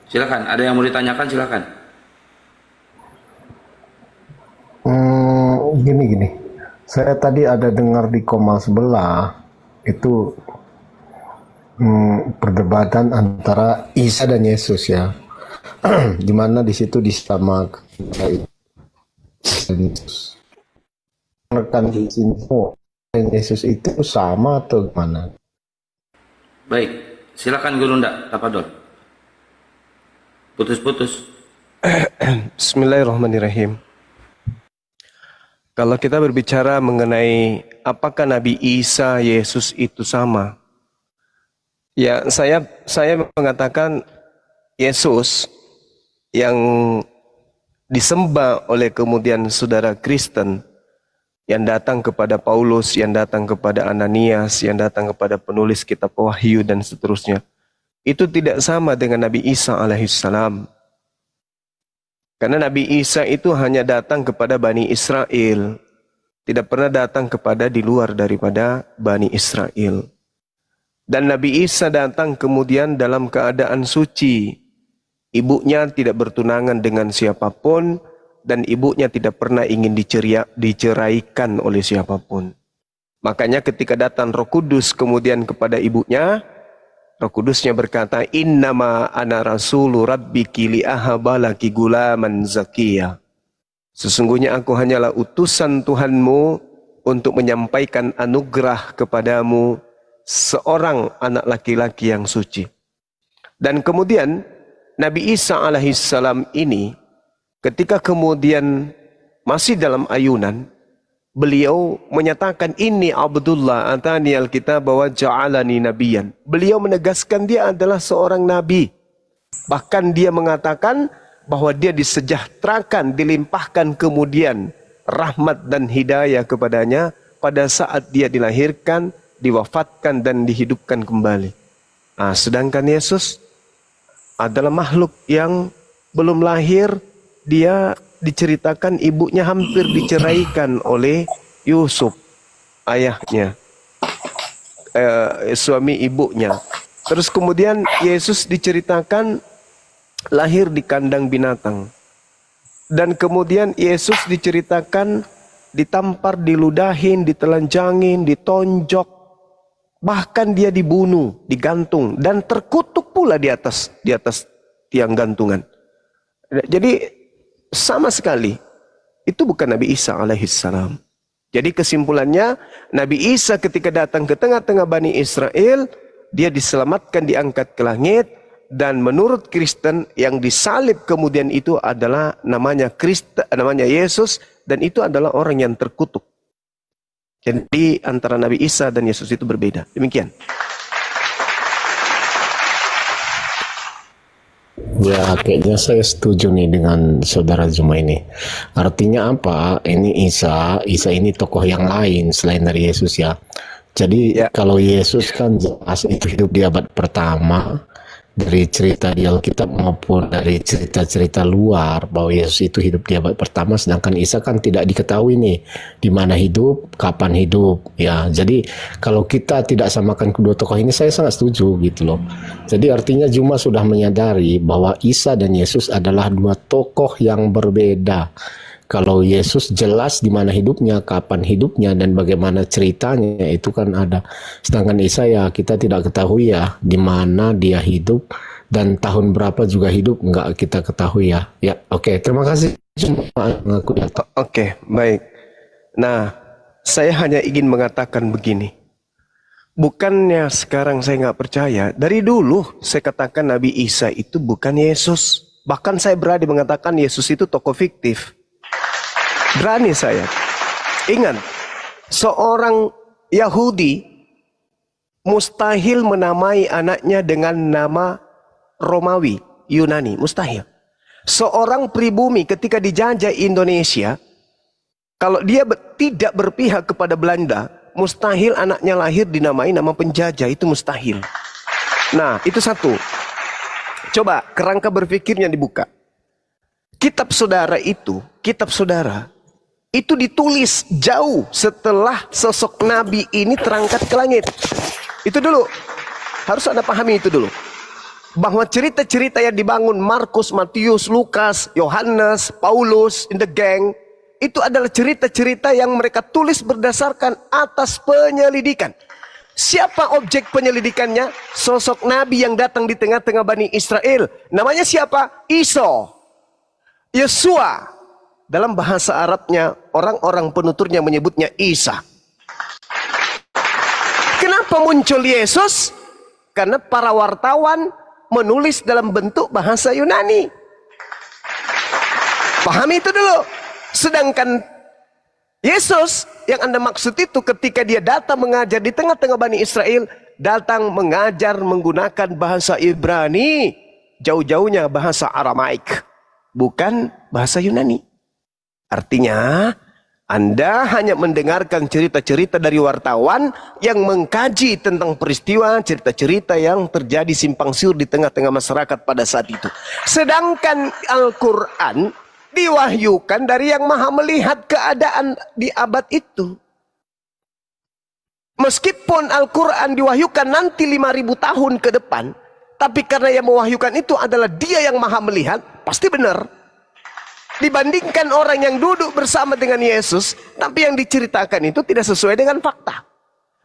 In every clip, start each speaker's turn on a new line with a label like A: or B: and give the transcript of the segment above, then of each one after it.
A: Silakan, ada yang mau ditanyakan silakan.
B: Gini. Saya tadi ada dengar di Koma sebelah itu perdebatan antara Isa dan Yesus ya. Di mana di situ disamakan Yesus. Rekan di sini dan Yesus itu sama atau gimana?
A: Baik, silakan Gurunda, Tapadol. Putus-putus.
C: Bismillahirrahmanirrahim. Kalau kita berbicara mengenai apakah Nabi Isa Yesus itu sama, ya saya mengatakan Yesus yang disembah oleh kemudian saudara Kristen, yang datang kepada Paulus, yang datang kepada Ananias, yang datang kepada penulis kitab Wahyu dan seterusnya, itu tidak sama dengan Nabi Isa alaihissalam. Karena Nabi Isa itu hanya datang kepada Bani Israel, tidak pernah datang kepada di luar daripada Bani Israel. Dan Nabi Isa datang kemudian dalam keadaan suci. Ibunya tidak bertunangan dengan siapapun, dan ibunya tidak pernah ingin diceraikan oleh siapapun. Makanya ketika datang Roh Kudus kemudian kepada ibunya, Roh Kudusnya berkata, Innama ana rasulu rabbiki li'ahabalaki gulaman zakiyah. Sesungguhnya aku hanyalah utusan Tuhanmu untuk menyampaikan anugerah kepadamu seorang anak laki-laki yang suci. Dan kemudian Nabi Isa alaihissalam ini ketika kemudian masih dalam ayunan, beliau menyatakan ini Abdullah atani alkitab wa ja'alani nabiyan. Beliau menegaskan dia adalah seorang nabi. Bahkan dia mengatakan bahwa dia disejahterakan, dilimpahkan kemudian rahmat dan hidayah kepadanya pada saat dia dilahirkan, diwafatkan dan dihidupkan kembali. Nah, sedangkan Yesus adalah makhluk yang belum lahir, dia diceritakan ibunya hampir diceraikan oleh Yusuf, ayahnya, suami ibunya. Terus kemudian Yesus diceritakan lahir di kandang binatang. Dan kemudian Yesus diceritakan ditampar, diludahin, ditelanjangin, ditonjok. Bahkan dia dibunuh, digantung dan terkutuk pula di atas tiang gantungan. Jadi sama sekali itu bukan Nabi Isa alaihissalam. Jadi kesimpulannya, Nabi Isa ketika datang ke tengah-tengah Bani Israel, dia diselamatkan, diangkat ke langit. Dan menurut Kristen yang disalib kemudian itu adalah namanya Yesus, dan itu adalah orang yang terkutuk. Jadi antara Nabi Isa dan Yesus itu berbeda. Demikian.
B: Ya, kayaknya saya setuju nih dengan saudara Zuma ini. Artinya apa? Ini Isa ini tokoh yang lain selain dari Yesus ya. Jadi kalau Yesus kan jelas itu hidup di abad pertama, dari cerita di Alkitab maupun dari cerita-cerita luar bahwa Yesus itu hidup di abad pertama, sedangkan Isa kan tidak diketahui nih di mana hidup, kapan hidup ya. Jadi kalau kita tidak samakan kedua tokoh ini, saya sangat setuju gitu loh. Jadi artinya Juma sudah menyadari bahwa Isa dan Yesus adalah dua tokoh yang berbeda. Kalau Yesus jelas di mana hidupnya, kapan hidupnya, dan bagaimana ceritanya itu kan ada. Sedangkan Isa ya kita tidak ketahui ya di mana dia hidup dan tahun berapa juga hidup, nggak kita ketahui ya. Ya, oke, terima kasih.
C: Oke, baik. Nah, saya hanya ingin mengatakan begini. Bukannya sekarang saya nggak percaya. Dari dulu saya katakan Nabi Isa itu bukan Yesus. Bahkan saya berani mengatakan Yesus itu tokoh fiktif. Berani saya. Ingat, seorang Yahudi mustahil menamai anaknya dengan nama Romawi, Yunani. Mustahil. Seorang pribumi ketika dijajah Indonesia, kalau dia tidak berpihak kepada Belanda, mustahil anaknya lahir dinamai nama penjajah. Itu mustahil. Nah, itu satu. Coba kerangka berpikirnya dibuka. Kitab saudara itu ditulis jauh setelah sosok Nabi ini terangkat ke langit. Itu dulu. Harus Anda pahami itu dulu. bahwa cerita-cerita yang dibangun Markus, Matius, Lukas, Yohanes, Paulus, in the gang, itu adalah cerita-cerita yang mereka tulis berdasarkan atas penyelidikan. Siapa objek penyelidikannya? Sosok Nabi yang datang di tengah-tengah Bani Israel. Namanya siapa? Iso. Yesua. Dalam bahasa Arabnya, orang-orang penuturnya menyebutnya Isa. Kenapa muncul Yesus? Karena para wartawan menulis dalam bentuk bahasa Yunani. Pahami itu dulu. Sedangkan Yesus yang Anda maksud itu ketika dia datang mengajar di tengah-tengah Bani Israel, datang mengajar menggunakan bahasa Ibrani, jauh-jauhnya bahasa Aramaik, bukan bahasa Yunani. Artinya, Anda hanya mendengarkan cerita-cerita dari wartawan yang mengkaji tentang peristiwa, cerita-cerita yang terjadi simpang siur di tengah-tengah masyarakat pada saat itu. Sedangkan Al-Quran diwahyukan dari yang maha melihat keadaan di abad itu. Meskipun Al-Quran diwahyukan nanti 5.000 tahun ke depan, tapi karena yang mewahyukan itu adalah dia yang maha melihat, pasti benar. Dibandingkan orang yang duduk bersama dengan Yesus, tapi yang diceritakan itu tidak sesuai dengan fakta.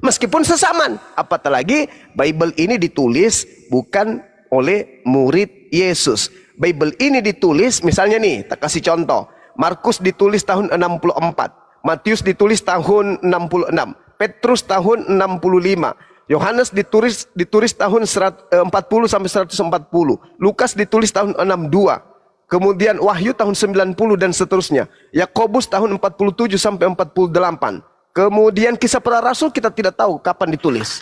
C: Meskipun sesaman, apatah lagi Bible ini ditulis bukan oleh murid Yesus. Bible ini ditulis, misalnya nih, tak kasih contoh. Markus ditulis tahun 64, Matius ditulis tahun 66, Petrus tahun 65, Yohanes ditulis tahun 40 sampai 140, Lukas ditulis tahun 62, kemudian Wahyu tahun 90 dan seterusnya. Yakobus tahun 47 sampai 48. Kemudian Kisah Para Rasul kita tidak tahu kapan ditulis.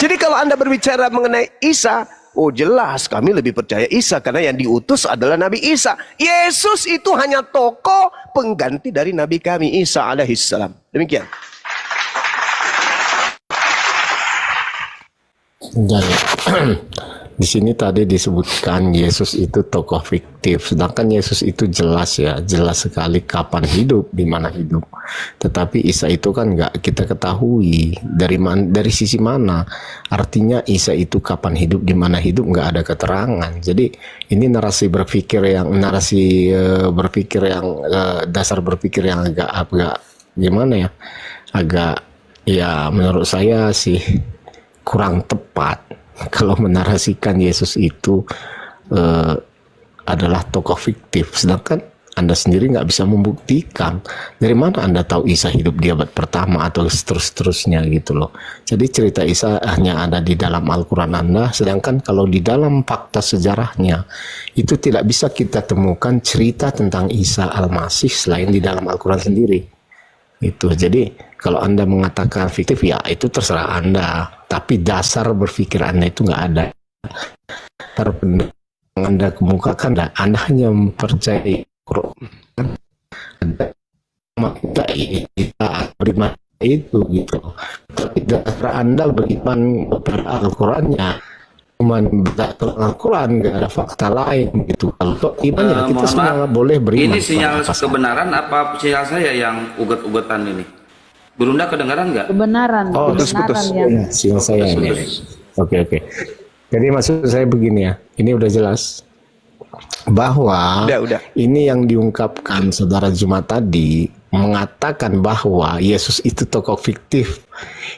C: Jadi kalau Anda berbicara mengenai Isa, oh jelas kami lebih percaya Isa karena yang diutus adalah Nabi Isa. Yesus itu hanya tokoh pengganti dari Nabi kami Isa alaihissalam. Demikian.
B: Dan di sini tadi disebutkan Yesus itu tokoh fiktif, sedangkan Yesus itu jelas ya, jelas sekali kapan hidup, di mana hidup. Tetapi Isa itu kan nggak kita ketahui dari sisi mana. Artinya Isa itu kapan hidup, di mana hidup, nggak ada keterangan. Jadi ini narasi berpikir yang dasar berpikir yang agak gimana ya, agak ya menurut saya sih kurang tepat kalau menarasikan Yesus itu adalah tokoh fiktif, sedangkan Anda sendiri nggak bisa membuktikan. Dari mana Anda tahu Isa hidup di abad pertama atau seterusnya gitu loh. Jadi cerita Isa hanya ada di dalam Al-Quran Anda, sedangkan kalau di dalam fakta sejarahnya itu tidak bisa kita temukan cerita tentang Isa Al-Masih selain di dalam Al-Quran sendiri. Itu jadi kalau Anda mengatakan fiktif ya itu terserah Anda, tapi dasar berpikir Anda itu nggak ada. Yang Anda kemukakan, Anda hanya mempercayai Quran. Kita beriman itu gitu. Tapi dasar Anda beriman pada Al-Qurannya cuman Al-Quran, nggak ada fakta lain gitu. Kalau imannya kita semua boleh beriman.
A: Ini sinyal kebenaran apa sinyal saya yang uget-ugetan ini? Gurunda kedengaran nggak?
D: Kebenaran.
B: Oh,
D: kebenaran
B: ya. Sinyal saya ini. Oke. Jadi maksud saya begini ya, ini udah jelas bahwa
C: Udah.
B: Ini yang diungkapkan saudara Jumat tadi mengatakan bahwa Yesus itu tokoh fiktif.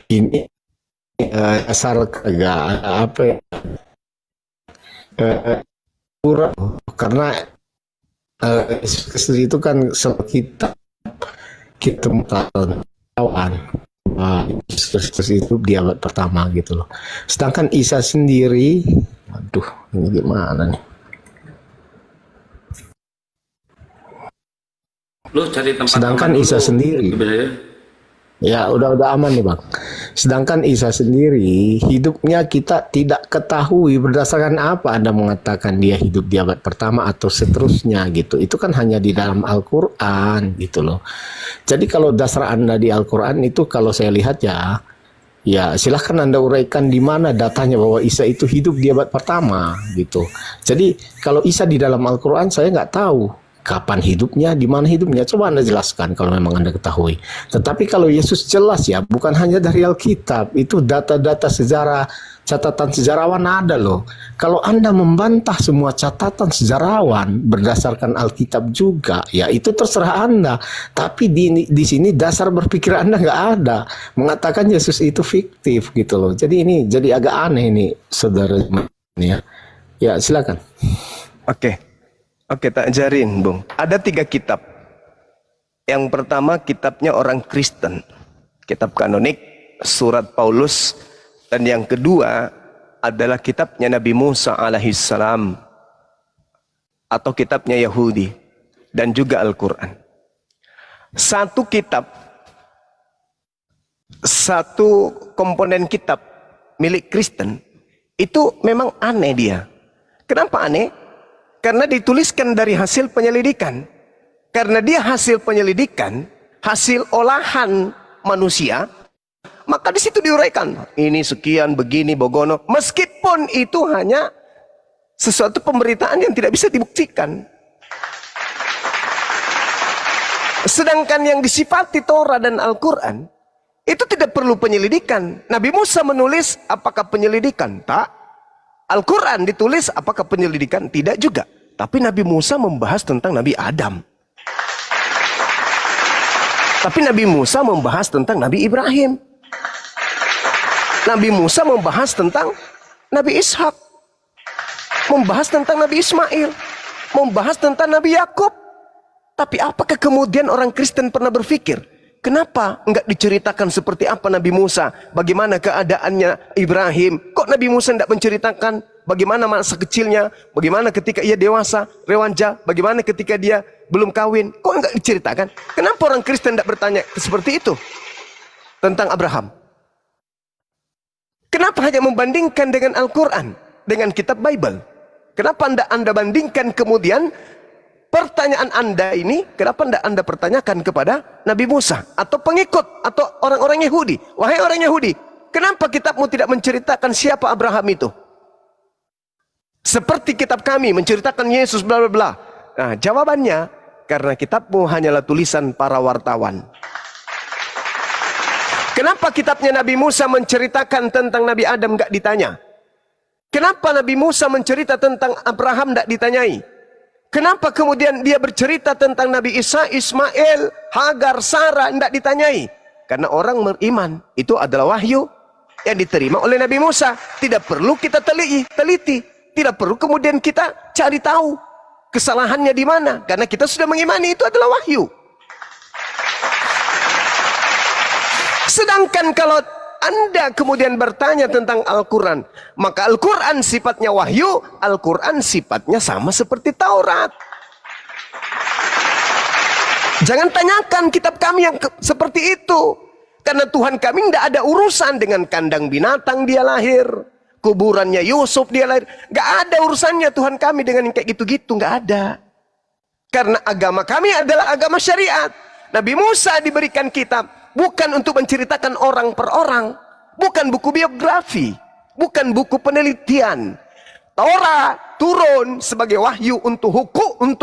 B: Ini asal agak apa ya? Kurang karena Yesus itu kan kita mengetahuan Yesus itu di abad pertama gitu loh. Sedangkan Isa sendiri, waduh, ini gimana nih?
A: Lu cari tempat.
B: Sedangkan Isa sendiri, ya udah aman nih bang. Sedangkan Isa sendiri hidupnya kita tidak ketahui berdasarkan apa Anda mengatakan dia hidup di abad pertama atau seterusnya gitu. Itu kan hanya di dalam Al-Quran gitu loh. Jadi kalau dasar Anda di Al-Quran itu kalau saya lihat ya silahkan Anda uraikan di mana datanya bahwa Isa itu hidup di abad pertama gitu. Jadi kalau Isa di dalam Al-Quran saya nggak tahu kapan hidupnya, di mana hidupnya, coba Anda jelaskan kalau memang Anda ketahui. Tetapi kalau Yesus jelas ya, bukan hanya dari Alkitab, itu data-data sejarah Catatan sejarawan ada loh. Kalau Anda membantah semua catatan sejarawan berdasarkan Alkitab juga, ya itu terserah Anda. Tapi di sini dasar berpikir Anda nggak ada. Mengatakan Yesus itu fiktif gitu loh. Jadi ini jadi agak aneh ini, saudara. Ya, ya silakan.
C: Oke, tak ajarin, Bung. Ada 3 kitab. Yang pertama kitabnya orang Kristen, kitab kanonik, surat Paulus. Dan yang kedua adalah kitabnya Nabi Musa alaihissalam atau kitabnya Yahudi dan juga Al-Quran. Satu kitab, satu komponen kitab milik Kristen itu memang aneh dia. Kenapa aneh? Karena dituliskan dari hasil penyelidikan. Karena dia hasil penyelidikan, hasil olahan manusia, maka di situ diuraikan ini sekian begini bogono, meskipun itu hanya sesuatu pemberitaan yang tidak bisa dibuktikan. Sedangkan yang disifati Torah dan Al-Quran itu tidak perlu penyelidikan. Nabi Musa menulis, apakah penyelidikan? Tak. Al-Quran ditulis, apakah penyelidikan? Tidak juga. Tapi Nabi Musa membahas tentang Nabi Adam. Tapi Nabi Musa membahas tentang Nabi Ibrahim. Nabi Musa membahas tentang Nabi Ishak, membahas tentang Nabi Ismail, membahas tentang Nabi Yakub. Tapi apakah kemudian orang Kristen pernah berpikir, kenapa enggak diceritakan seperti apa Nabi Musa? Bagaimana keadaannya Ibrahim? Kok Nabi Musa tidak menceritakan bagaimana masa kecilnya? Bagaimana ketika ia dewasa, remaja? Bagaimana ketika dia belum kawin? Kok enggak diceritakan? Kenapa orang Kristen tidak bertanya seperti itu tentang Abraham? Kenapa hanya membandingkan dengan Al-Quran, dengan kitab Bible? Kenapa Anda bandingkan kemudian pertanyaan Anda ini, kenapa Anda pertanyakan kepada Nabi Musa atau pengikut atau orang-orang Yahudi? Wahai orang Yahudi, kenapa kitabmu tidak menceritakan siapa Abraham itu? Seperti kitab kami menceritakan Yesus bla bla bla. Nah, jawabannya karena kitabmu hanyalah tulisan para wartawan. Kenapa kitabnya Nabi Musa menceritakan tentang Nabi Adam nggak ditanya? Kenapa Nabi Musa mencerita tentang Abraham nggak ditanyai? Kenapa kemudian dia bercerita tentang Nabi Isa, Ismail, Hagar, Sarah nggak ditanyai? Karena orang beriman itu adalah wahyu yang diterima oleh Nabi Musa. Tidak perlu kita teliti, tidak perlu kemudian kita cari tahu kesalahannya di mana, karena kita sudah mengimani itu adalah wahyu. Sedangkan kalau Anda kemudian bertanya tentang Al-Quran, maka Al-Quran sifatnya wahyu, Al-Quran sifatnya sama seperti Taurat. Jangan tanyakan kitab kami yang seperti itu. Karena Tuhan kami tidak ada urusan dengan kandang binatang dia lahir, kuburannya Yusuf dia lahir. Gak ada urusannya Tuhan kami dengan yang kayak gitu-gitu, gak ada. Karena agama kami adalah agama syariat. Nabi Musa diberikan kitab bukan untuk menceritakan orang per orang, bukan buku biografi, bukan buku penelitian. Taurat turun sebagai wahyu untuk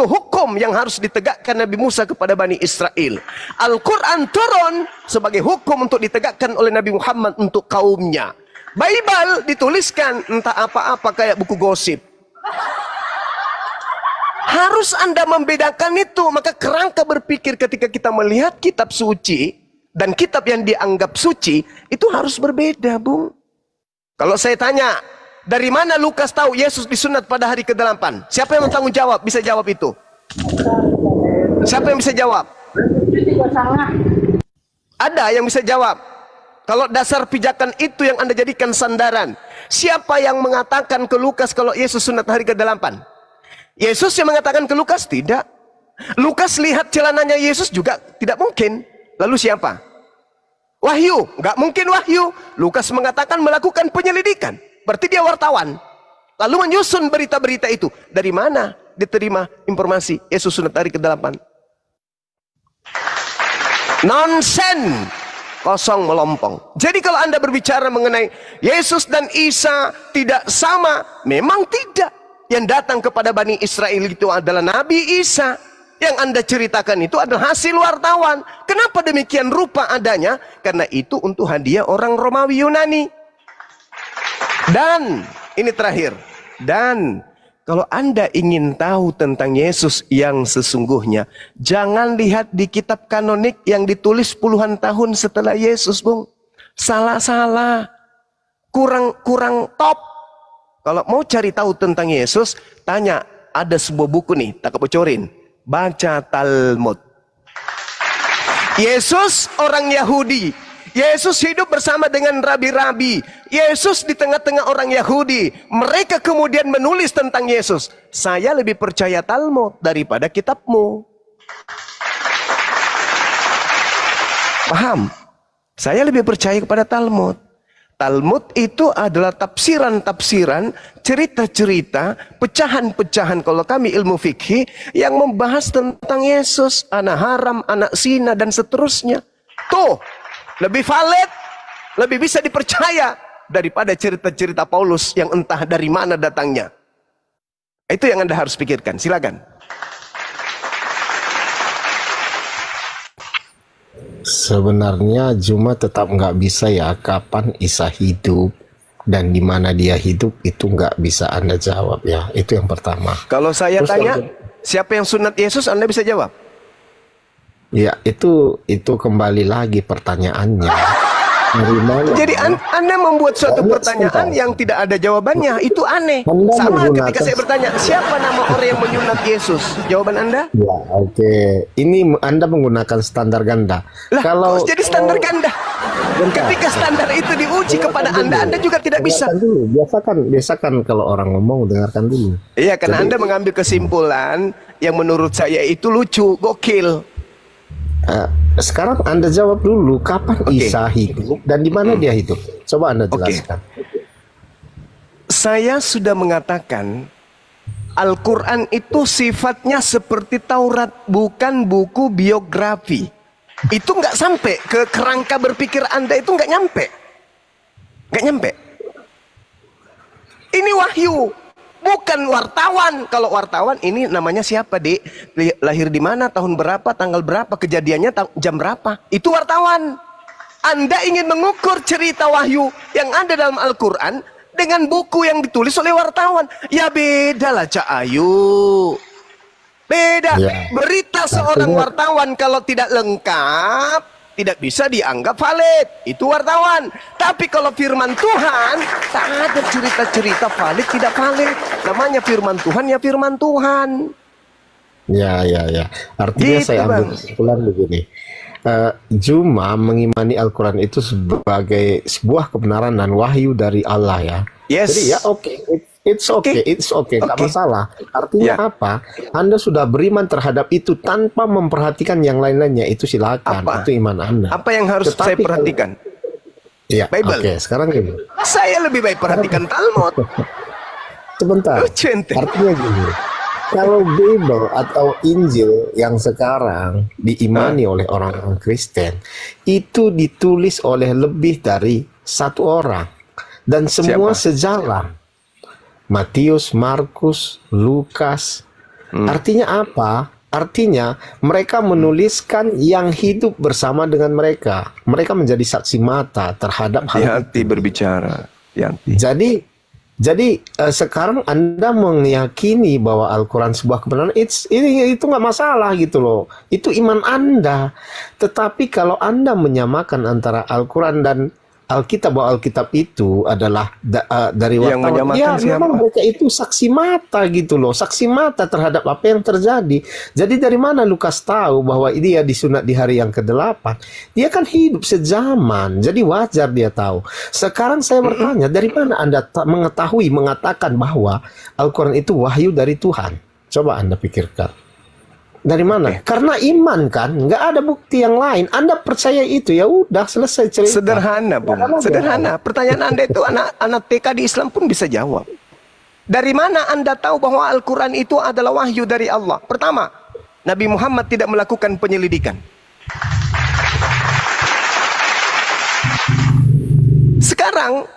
C: hukum yang harus ditegakkan Nabi Musa kepada Bani Israel. Al-Quran turun sebagai hukum untuk ditegakkan oleh Nabi Muhammad untuk kaumnya. Bible dituliskan entah apa-apa kayak buku gosip. Harus Anda membedakan itu. Maka kerangka berpikir ketika kita melihat kitab suci dan kitab yang dianggap suci itu harus berbeda, Bung. Kalau saya tanya, dari mana Lukas tahu Yesus disunat pada hari ke-8? Siapa yang bertanggung jawab? Bisa jawab itu? Siapa yang bisa jawab? Ada yang bisa jawab. Kalau dasar pijakan itu yang Anda jadikan sandaran, siapa yang mengatakan ke Lukas kalau Yesus sunat hari ke-8? Yesus yang mengatakan ke Lukas? Tidak. Lukas lihat celananya Yesus juga tidak mungkin. Lalu siapa? Wahyu. Nggak mungkin wahyu. Lukas mengatakan melakukan penyelidikan. Berarti dia wartawan. Lalu menyusun berita-berita itu. Dari mana diterima informasi Yesus sunat hari ke-8? Nonsen. Kosong melompong. Jadi kalau Anda berbicara mengenai Yesus dan Isa tidak sama, memang tidak. Yang datang kepada Bani Israel itu adalah Nabi Isa. Yang Anda ceritakan itu adalah hasil wartawan. Kenapa demikian rupa adanya? Karena itu untuk hadiah orang Romawi Yunani. Dan ini terakhir. Dan kalau Anda ingin tahu tentang Yesus yang sesungguhnya, jangan lihat di kitab kanonik yang ditulis puluhan tahun setelah Yesus, Bung. Salah-salah. Kurang top. Kalau mau cari tahu tentang Yesus, tanya, ada sebuah buku nih, tak bocorin. Baca Talmud. Yesus orang Yahudi. Yesus hidup bersama dengan rabi-rabi. Yesus di tengah-tengah orang Yahudi. Mereka kemudian menulis tentang Yesus. Saya lebih percaya Talmud daripada kitabmu. Paham? Saya lebih percaya kepada Talmud. Talmud itu adalah tafsiran-tafsiran, cerita-cerita, pecahan-pecahan kalau kami ilmu fikih yang membahas tentang Yesus, anak haram, anak zina dan seterusnya. Tuh, lebih valid, lebih bisa dipercaya daripada cerita-cerita Paulus yang entah dari mana datangnya. Itu yang Anda harus pikirkan. Silakan.
B: Sebenarnya Juma tetap nggak bisa ya kapan Isa hidup dan di mana dia hidup itu nggak bisa Anda jawab ya. Itu yang pertama.
C: Kalau saya
B: Terus
C: tanya, siapa yang sunat Yesus, Anda bisa jawab?
B: Ya itu kembali lagi pertanyaannya. Dari mana?
C: Jadi Anda membuat suatu pertanyaan yang tidak ada jawabannya. Itu aneh. Sama ketika saya bertanya, siapa nama orang yang menyunat Yesus? Jawaban Anda?
B: Ya, oke. Ini Anda menggunakan standar ganda.
C: Lah,
B: kalau
C: kok jadi standar ganda? Ketika standar itu diuji kepada Anda juga tidak bisa.
B: Dulu. Biasakan kalau orang ngomong, dengarkan dulu.
C: Iya, karena Anda mengambil kesimpulan yang menurut saya itu lucu, gokil.
B: Sekarang Anda jawab dulu, kapan Isa hidup dan di mana dia hidup? Coba Anda jelaskan.
C: Saya sudah mengatakan Al-Quran itu sifatnya seperti Taurat, bukan buku biografi. Itu nggak sampai ke kerangka berpikir Anda, itu nggak nyampe. Nggak nyampe. Ini wahyu, bukan wartawan. Kalau wartawan ini namanya siapa, Dik? Lahir di mana, tahun berapa, tanggal berapa, kejadiannya jam berapa. Itu wartawan. Anda ingin mengukur cerita wahyu yang ada dalam Al-Quran dengan buku yang ditulis oleh wartawan. Ya beda lah, Cak Ayu. Beda. Ya. Berita seorang wartawan kalau tidak lengkap, tidak bisa dianggap valid. Itu wartawan. Tapi kalau firman Tuhan, tak ada cerita-cerita valid, tidak valid. Namanya firman Tuhan, ya firman Tuhan.
B: Ya. Artinya gitu, saya ambil kesimpulan begini. Juma mengimani Al-Quran itu sebagai sebuah kebenaran dan wahyu dari Allah ya.
C: Yes.
B: Jadi ya it's okay, nggak masalah. Artinya apa? Anda sudah beriman terhadap itu tanpa memperhatikan yang lain-lainnya, itu silakan. Itu iman Anda.
C: Apa yang harus saya perhatikan?
B: Iya. Bible. Sekarang gini.
C: Saya lebih baik perhatikan Talmud.
B: Sebentar. Artinya gini. Kalau Bible atau Injil yang sekarang diimani oleh orang-orang Kristen, itu ditulis oleh lebih dari satu orang. Dan semua sejalan. Matius, Markus, Lukas. Artinya apa? Artinya mereka menuliskan yang hidup bersama dengan mereka. Mereka menjadi saksi mata terhadap
C: hati berbicara.
B: Jadi sekarang Anda meyakini bahwa Al-Quran sebuah kebenaran, itu nggak masalah gitu loh. Itu iman Anda. Tetapi kalau Anda menyamakan antara Al-Quran dan Alkitab, bahwa Alkitab itu adalah dari wartawan, ya memang mereka itu saksi mata gitu loh, saksi mata terhadap apa yang terjadi. Jadi dari mana Lukas tahu bahwa dia disunat di hari yang ke-8? Dia kan hidup sejaman, jadi wajar dia tahu. Sekarang saya bertanya, dari mana Anda mengatakan bahwa Al-Quran itu wahyu dari Tuhan? Coba Anda pikirkan. Dari mana? Karena iman kan, nggak ada bukti yang lain. Anda percaya itu, ya udah selesai cerita.
C: Sederhana, Bung. Sederhana. Pertanyaan Anda itu anak TK di Islam pun bisa jawab. Dari mana Anda tahu bahwa Al-Quran itu adalah wahyu dari Allah? Pertama, Nabi Muhammad tidak melakukan penyelidikan. Sekarang,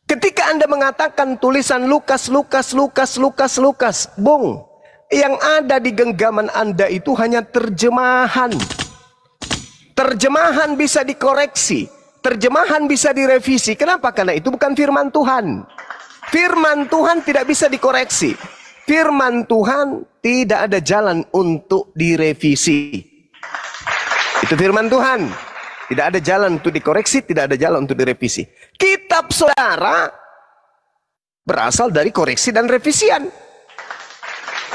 C: ketika Anda mengatakan tulisan Lukas, Bung, yang ada di genggaman Anda itu hanya terjemahan. Terjemahan bisa dikoreksi. terjemahan bisa direvisi. Kenapa? Karena itu bukan firman Tuhan. Firman Tuhan tidak bisa dikoreksi. Firman Tuhan tidak ada jalan untuk direvisi. Itu firman Tuhan. Tidak ada jalan untuk dikoreksi, tidak ada jalan untuk direvisi. Kitab saudara berasal dari koreksi dan revisian.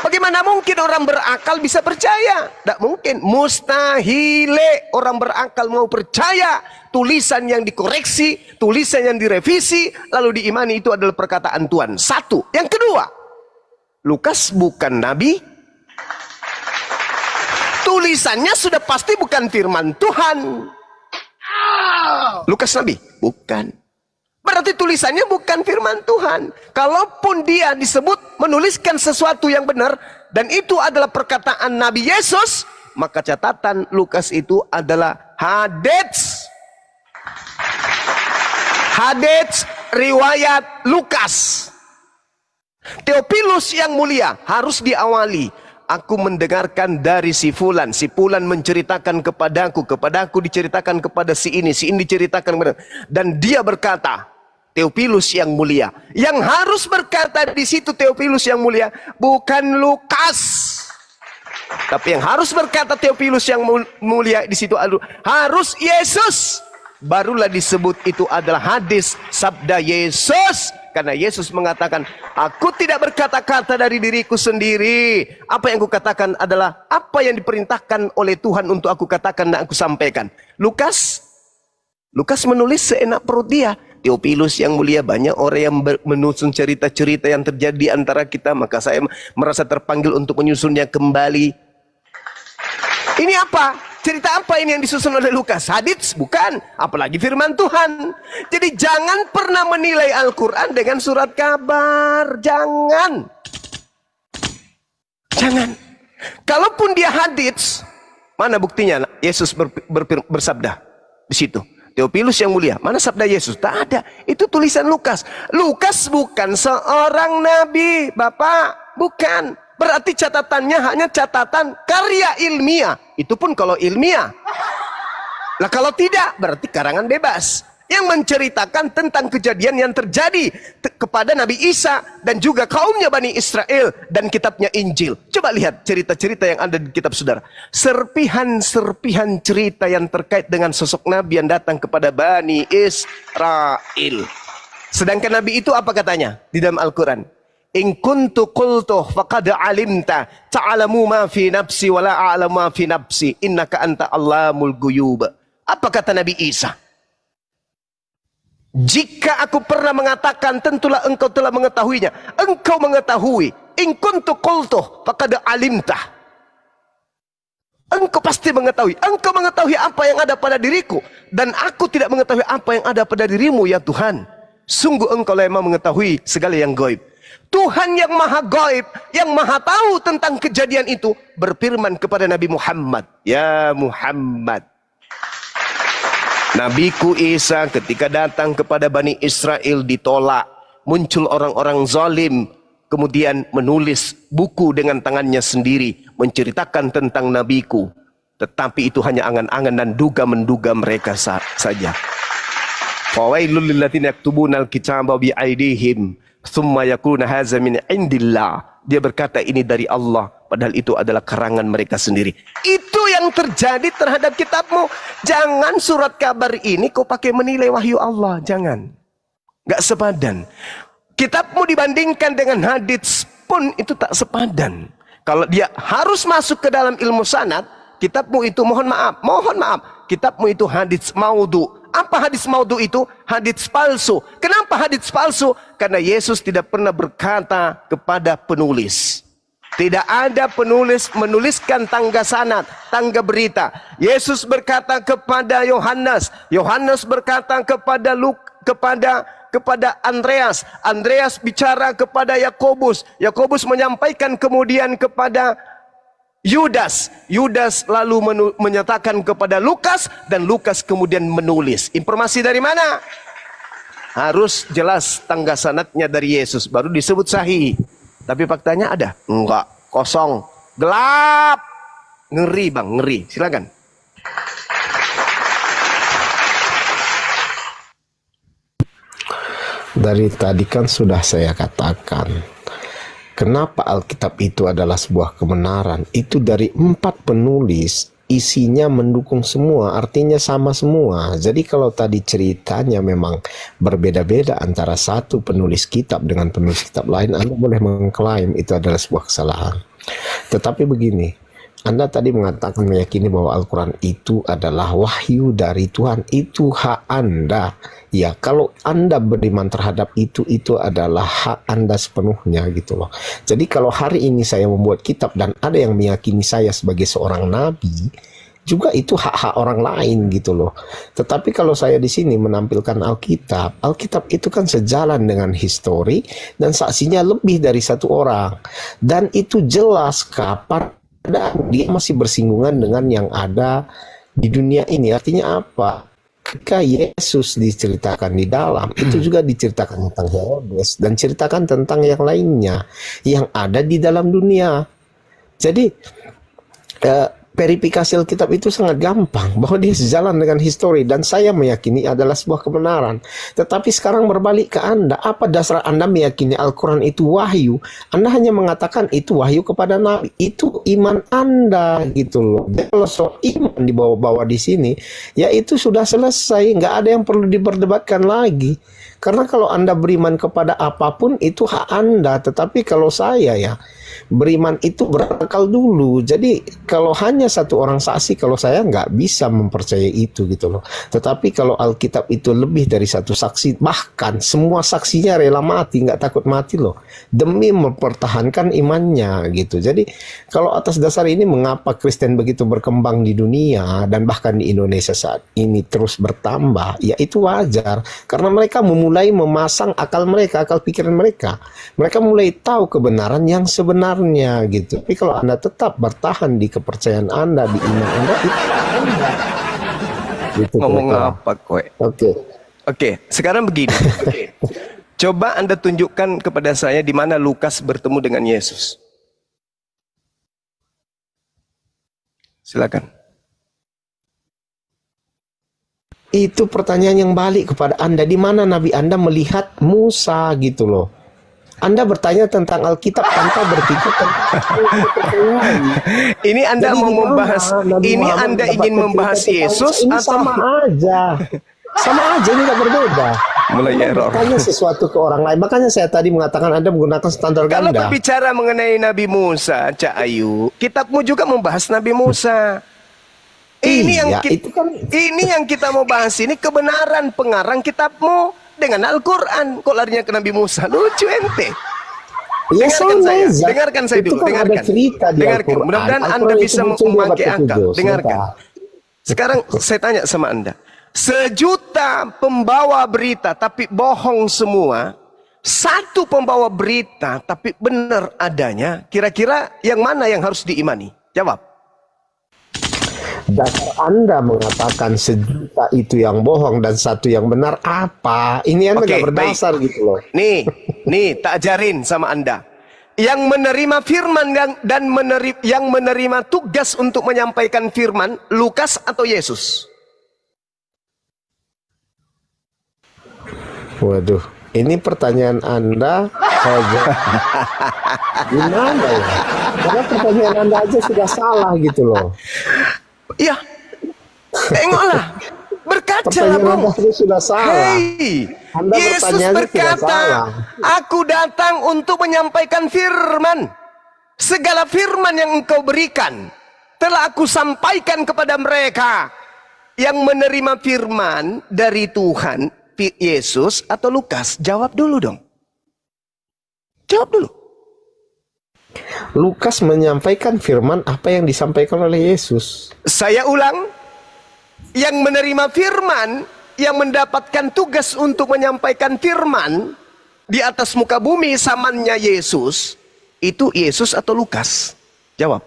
C: Bagaimana mungkin orang berakal bisa percaya? Tidak mungkin. Mustahile orang berakal mau percaya tulisan yang dikoreksi, tulisan yang direvisi, lalu diimani itu adalah perkataan Tuhan. Satu. Yang kedua, Lukas bukan nabi. Tulisannya sudah pasti bukan firman Tuhan. Lukas nabi? Bukan. Berarti tulisannya bukan firman Tuhan. Kalaupun dia disebut menuliskan sesuatu yang benar, dan itu adalah perkataan Nabi Yesus, maka catatan Lukas itu adalah hadits. Hadits riwayat Lukas. Theophilus yang mulia harus diawali. Aku mendengarkan dari si Fulan menceritakan kepadaku diceritakan kepada si ini diceritakan kepada, dan dia berkata, Theophilus yang mulia. Yang harus berkata di situ Theophilus yang mulia bukan Lukas. Tapi yang harus berkata Theophilus yang mulia di situ harus Yesus. Barulah disebut itu adalah hadis sabda Yesus. Karena Yesus mengatakan, aku tidak berkata-kata dari diriku sendiri. Apa yang aku katakan adalah apa yang diperintahkan oleh Tuhan untuk aku katakan dan aku sampaikan. Lukas menulis seenak perut dia. Theophilus yang mulia, banyak orang yang menyusun cerita-cerita yang terjadi di antara kita. Maka saya merasa terpanggil untuk menyusunnya kembali. Ini apa? Cerita apa ini yang disusun oleh Lukas? Hadits? Bukan. Apalagi firman Tuhan. Jadi jangan pernah menilai Al-Quran dengan surat kabar. Jangan. Kalaupun dia hadits, mana buktinya? Yesus bersabda di situ. Theophilus yang mulia, mana sabda Yesus? Tak ada. Itu tulisan Lukas. Lukas bukan seorang nabi, Bapak. Bukan. Berarti catatannya hanya catatan karya ilmiah. Itu pun kalau ilmiah. Lah kalau tidak, berarti karangan bebas. Yang menceritakan tentang kejadian yang terjadi kepada Nabi Isa dan juga kaumnya Bani Israel dan kitabnya Injil. Coba lihat cerita-cerita yang ada di kitab saudara. Serpihan-serpihan cerita yang terkait dengan sosok Nabi yang datang kepada Bani Israel. Sedangkan Nabi itu apa katanya di dalam Al-Quran? In kuntu qultu faqad alimta ta'lamu ma fi nafsi wa la a'lamu ma fi nafsi innaka anta allamul ghuyub. Apa kata Nabi Isa? Jika aku pernah mengatakan, tentulah engkau telah mengetahuinya. Engkau mengetahui. In kuntu qultu faqad alimta. Engkau pasti mengetahui. Engkau mengetahui apa yang ada pada diriku, dan aku tidak mengetahui apa yang ada pada dirimu ya Tuhan. Sungguh engkau lah yang mengetahui segala yang gaib. Tuhan yang maha gaib, yang maha tahu tentang kejadian itu, berfirman kepada Nabi Muhammad, ya Muhammad, Nabiku Isa ketika datang kepada Bani Israel ditolak. Muncul orang-orang zalim, kemudian menulis buku dengan tangannya sendiri, menceritakan tentang Nabiku. Tetapi itu hanya angan-angan dan duga-menduga mereka saja. Fawailul lilladzina yaktubuna al-kitaba bi aydihim thumma yaquluna hadza min indillah. Dia berkata ini dari Allah, padahal itu adalah karangan mereka sendiri. Itu yang terjadi terhadap kitabmu. Jangan surat kabar ini kau pakai menilai wahyu Allah. Jangan. Gak sepadan. Kitabmu dibandingkan dengan hadits pun itu tak sepadan. Kalau dia harus masuk ke dalam ilmu sanad, kitabmu itu mohon maaf, kitabmu itu hadits maudhu. Apa hadis maudhu itu? Hadits palsu. Kenapa hadits palsu? Karena Yesus tidak pernah berkata kepada penulis. Tidak ada penulis menuliskan tangga sanad, tangga berita. Yesus berkata kepada Yohanes. Yohanes berkata kepada kepada Andreas. Andreas bicara kepada Yakobus. Yakobus menyampaikan kemudian kepada Yudas. Yudas lalu menyatakan kepada Lukas, dan Lukas kemudian menulis. Informasi dari mana? Harus jelas tangga sanadnya dari Yesus, baru disebut sahih. Tapi faktanya ada? Enggak, kosong, gelap. Ngeri bang, ngeri. Silakan.
B: dari tadi kan sudah saya katakan, kenapa Alkitab itu adalah sebuah kebenaran. Itu dari 4 penulis, isinya mendukung semua, artinya sama semua. Jadi kalau tadi ceritanya memang berbeda-beda antara satu penulis kitab dengan penulis kitab lain, Anda boleh mengklaim itu adalah sebuah kesalahan. Tetapi begini, Anda tadi mengatakan meyakini bahwa Al-Quran itu adalah wahyu dari Tuhan. Itu hak Anda. Ya, kalau Anda beriman terhadap itu adalah hak Anda sepenuhnya gitu loh. Jadi kalau hari ini saya membuat kitab dan ada yang meyakini saya sebagai seorang nabi, juga itu hak-hak orang lain gitu loh. Tetapi kalau saya di sini menampilkan Alkitab, Alkitab itu kan sejalan dengan histori dan saksinya lebih dari 1 orang. Dan itu jelas kapan dia masih bersinggungan dengan yang ada di dunia ini. Artinya apa? Ketika Yesus diceritakan di dalam, itu juga diceritakan tentang Herodes dan ceritakan tentang yang lainnya yang ada di dalam dunia. Jadi verifikasi Alkitab itu sangat gampang, bahwa dia sejalan dengan histori, dan saya meyakini adalah sebuah kebenaran. Tetapi sekarang berbalik ke Anda, apa dasar Anda meyakini Al-Quran itu wahyu? Anda hanya mengatakan itu wahyu kepada Nabi, itu iman Anda gitu loh. Dan kalau soal iman dibawa-bawa di sini, ya itu sudah selesai, nggak ada yang perlu diperdebatkan lagi. Karena kalau Anda beriman kepada apapun itu hak Anda, tetapi kalau saya ya beriman itu berakal dulu. Jadi kalau hanya 1 orang saksi, kalau saya nggak bisa mempercayai itu gitu loh. Tetapi kalau Alkitab itu lebih dari 1 saksi, bahkan semua saksinya rela mati, nggak takut mati loh, demi mempertahankan imannya gitu. Jadi kalau atas dasar ini mengapa Kristen begitu berkembang di dunia dan bahkan di Indonesia saat ini terus bertambah, ya itu wajar. Karena mereka mulai memasang akal mereka, akal pikiran mereka. Mereka mulai tahu kebenaran yang sebenarnya gitu. Tapi kalau Anda tetap bertahan di kepercayaan Anda, di iman Anda, itu Anda. Gitu,
C: ngomong apa kowe? Oke, sekarang begini. Coba Anda tunjukkan kepada saya di mana Lukas bertemu dengan Yesus. Silakan.
B: Itu pertanyaan yang balik kepada Anda. Di mana Nabi Anda melihat Musa gitu loh. Anda bertanya tentang Alkitab tanpa berpikir tentang
C: ini Anda
B: jadi
C: mau membahas, ini
B: Muhammad
C: Anda ingin membahas Yesus
B: ini
C: atau
B: sama aja. Sama aja, ini nggak berbeda.
C: Mulai error.
B: Tanya sesuatu ke orang lain. Makanya saya tadi mengatakan Anda menggunakan standar
C: Kalau
B: ganda.
C: berbicara mengenai Nabi Musa, Cak Ayu, kitabmu juga membahas Nabi Musa. Ini
B: Iya,
C: ini yang kita mau bahas, ini kebenaran pengarang kitabmu dengan Al-Quran. Kok larinya ke Nabi Musa? Lucu ente.
B: Ya,
C: Dengarkan saya dulu.
B: Kan ada cerita di
C: Dengarkan. Mudah-mudahan Anda bisa memakai akal. Dengarkan. Sekarang saya tanya sama Anda. 1 juta pembawa berita tapi bohong semua. 1 pembawa berita tapi benar adanya. Kira-kira yang mana yang harus diimani? Jawab.
B: Dasar Anda mengatakan 1 juta itu yang bohong dan 1 yang benar apa? Ini Anda nggak berdasar gitu loh.
C: Nih tak ajarin sama Anda. Yang menerima firman dan yang menerima tugas untuk menyampaikan firman, Lukas atau Yesus?
B: Waduh, ini pertanyaan Anda gimana ya? Karena pertanyaan Anda aja sudah salah gitu loh.
C: Ya, tengoklah, berkacalah Bung.
B: Sudah salah.
C: Hei, Yesus berkata, aku datang untuk menyampaikan firman. Segala firman yang engkau berikan telah aku sampaikan kepada mereka. Yang menerima firman dari Tuhan, Yesus atau Lukas? Jawab dulu dong. Jawab dulu.
B: Lukas menyampaikan firman apa yang disampaikan oleh Yesus.
C: Saya ulang, yang menerima firman, yang mendapatkan tugas untuk menyampaikan firman di atas muka bumi zamannya Yesus, itu Yesus atau Lukas? Jawab.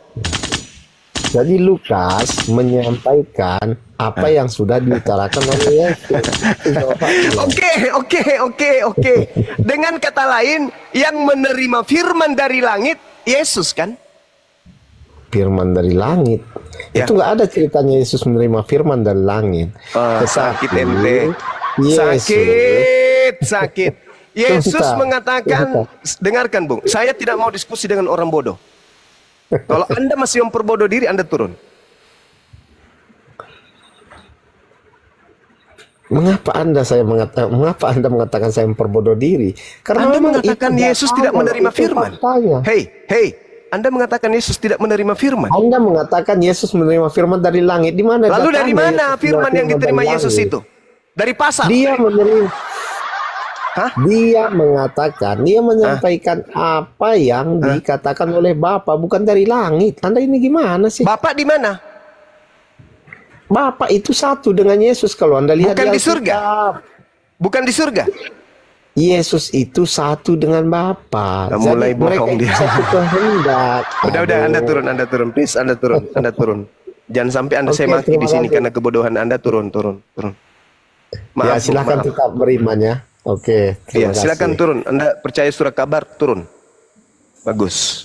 B: Jadi Lukas menyampaikan apa yang sudah diutarakan oleh Yesus.
C: Oke. Dengan kata lain, yang menerima firman dari langit Yesus kan?
B: Firman dari langit. Ya. Itu nggak ada ceritanya Yesus menerima firman dari langit.
C: Sakit ente. Sakit. Yesus
B: Sebentar.
C: mengatakan, dengarkan Bung, saya tidak mau diskusi dengan orang bodoh. Kalau Anda masih memperbodoh diri, Anda turun.
B: Mengapa Anda mengatakan saya memperbodoh diri? Karena
C: Anda
B: memang
C: mengatakan
B: itu
C: Yesus tidak
B: datanya,
C: menerima
B: itu
C: firman.
B: faktanya.
C: Hei, Anda mengatakan Yesus tidak menerima firman.
B: Anda mengatakan Yesus menerima firman dari langit. Di mana
C: Lalu
B: datanya
C: dari mana
B: Yesus
C: firman yang
B: menerima
C: diterima
B: dari
C: Yesus
B: langit?
C: itu? Dari pasar?
B: Dia menerima.
C: Hah?
B: Dia menyampaikan apa yang dikatakan oleh Bapa, bukan dari langit. Anda ini gimana sih?
C: Bapak di mana?
B: Bapa itu satu dengan Yesus kalau Anda lihat
C: Bukan di
B: Alkitab.
C: surga. Bukan di surga.
B: Yesus itu satu dengan Bapa.
C: Mulai bohong
B: mereka
C: dia.
B: itu satu kehendak.
C: Udah, Anda turun, please, Anda turun. Jangan sampai Anda saya
B: Oke,
C: maki di
B: terima
C: sini
B: kasih.
C: karena kebodohan Anda. Turun.
B: Ya,
C: Maaf,
B: silakan
C: maaf.
B: tetap beriman ya. Oke,
C: Iya,
B: terima kasih.
C: silakan turun. Anda percaya surat kabar, turun. Bagus.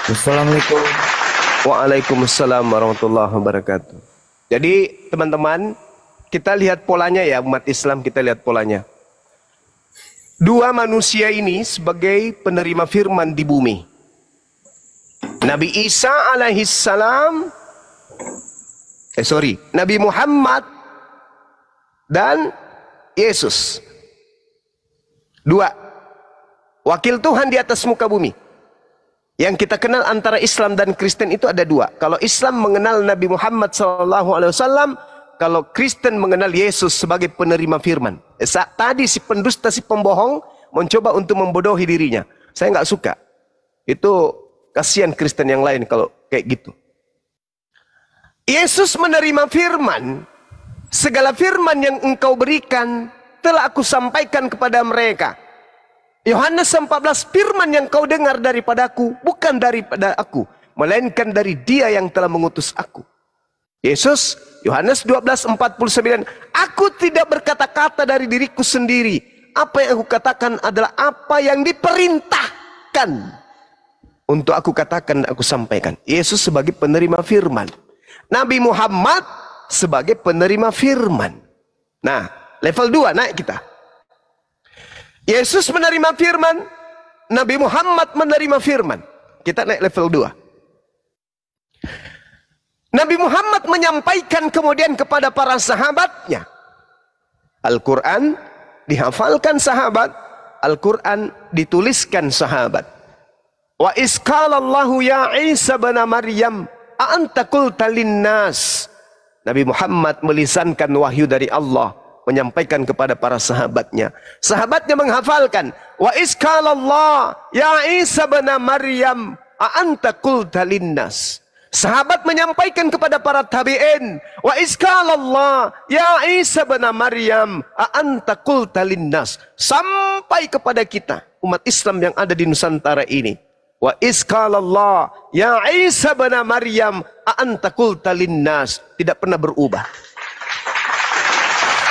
A: Assalamualaikum.
C: Waalaikumsalam warahmatullahi wabarakatuh. Jadi teman-teman, kita lihat polanya ya, umat Islam, kita lihat polanya. Dua manusia ini sebagai penerima firman di bumi. Nabi Isa alaihissalam, Nabi Muhammad dan Yesus. Dua wakil Tuhan di atas muka bumi. Yang kita kenal antara Islam dan Kristen itu ada dua. Kalau Islam mengenal Nabi Muhammad SAW, kalau Kristen mengenal Yesus sebagai penerima firman. Tadi si pendusta, si pembohong mencoba untuk membodohi dirinya. Saya nggak suka. Itu kasihan Kristen yang lain kalau kayak gitu. Yesus menerima firman. Segala firman yang engkau berikan telah aku sampaikan kepada mereka. Yohanes 14, firman yang kau dengar daripadaku bukan daripada aku, melainkan dari Dia yang telah mengutus aku. Yesus, Yohanes 12:49, aku tidak berkata-kata dari diriku sendiri. Apa yang aku katakan adalah apa yang diperintahkan untuk aku katakan dan aku sampaikan. Yesus sebagai penerima firman. Nabi Muhammad sebagai penerima firman. Nah, level 2 naik kita. Yesus menerima firman, Nabi Muhammad menerima firman. Kita naik level 2. Nabi Muhammad menyampaikan kemudian kepada para sahabatnya. Al-Quran dihafalkan sahabat, Al-Quran dituliskan sahabat. Wa isqalallahu ya Isa bin Maryam a'anta qulta linnas. Nabi Muhammad melisankan wahyu dari Allah, menyampaikan kepada para sahabatnya. Sahabatnya menghafalkan. Wa isqalallah ya Isa bin Maryam a'anta qulta linnas. Sahabat menyampaikan kepada para tabi'in. Wa isqalallah ya Isa bin Maryam a'anta qulta linnas. Sampai kepada kita, umat Islam yang ada di Nusantara ini. Wa isqalallah ya Isa bin Maryam a'anta qulta linnas. Tidak pernah berubah.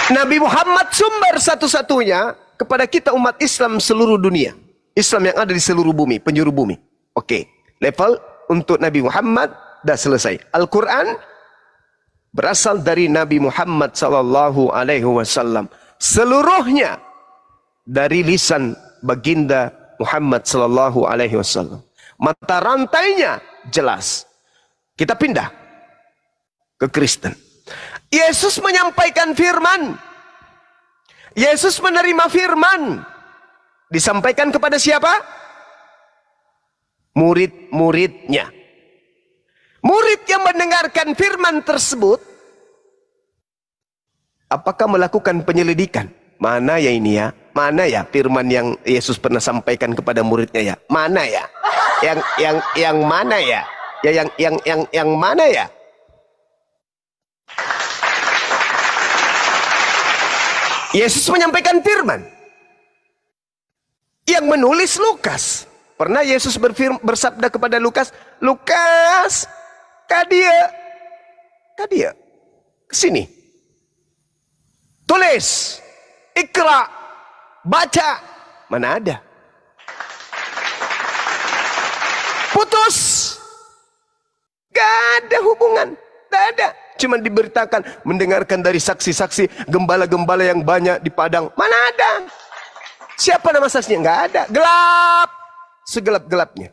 C: Nabi Muhammad sumber satu-satunya kepada kita umat Islam seluruh dunia. Islam yang ada di seluruh bumi, penjuru bumi. Oke, level untuk Nabi Muhammad dah selesai. Al-Quran berasal dari Nabi Muhammad SAW. Seluruhnya dari lisan baginda Muhammad SAW. Mata rantainya jelas. Kita pindah ke Kristen. Yesus menyampaikan firman. Yesus menerima firman. Disampaikan kepada siapa? Murid-muridnya. Murid yang mendengarkan firman tersebut, apakah melakukan penyelidikan? Mana ya ini ya? Mana ya firman yang Yesus pernah sampaikan kepada muridnya ya? Mana ya? Yang mana ya? Ya yang mana ya? Yesus menyampaikan firman. Yang menulis Lukas. Pernah Yesus bersabda kepada Lukas, Lukas, kadia, kesini. Tulis, ikra, baca. Mana ada? Putus. Gak ada hubungan. Gak ada. Cuma diberitakan, mendengarkan dari saksi-saksi, gembala-gembala yang banyak di padang. Mana ada? Siapa nama saksinya? Nggak ada. Gelap. Segelap-gelapnya.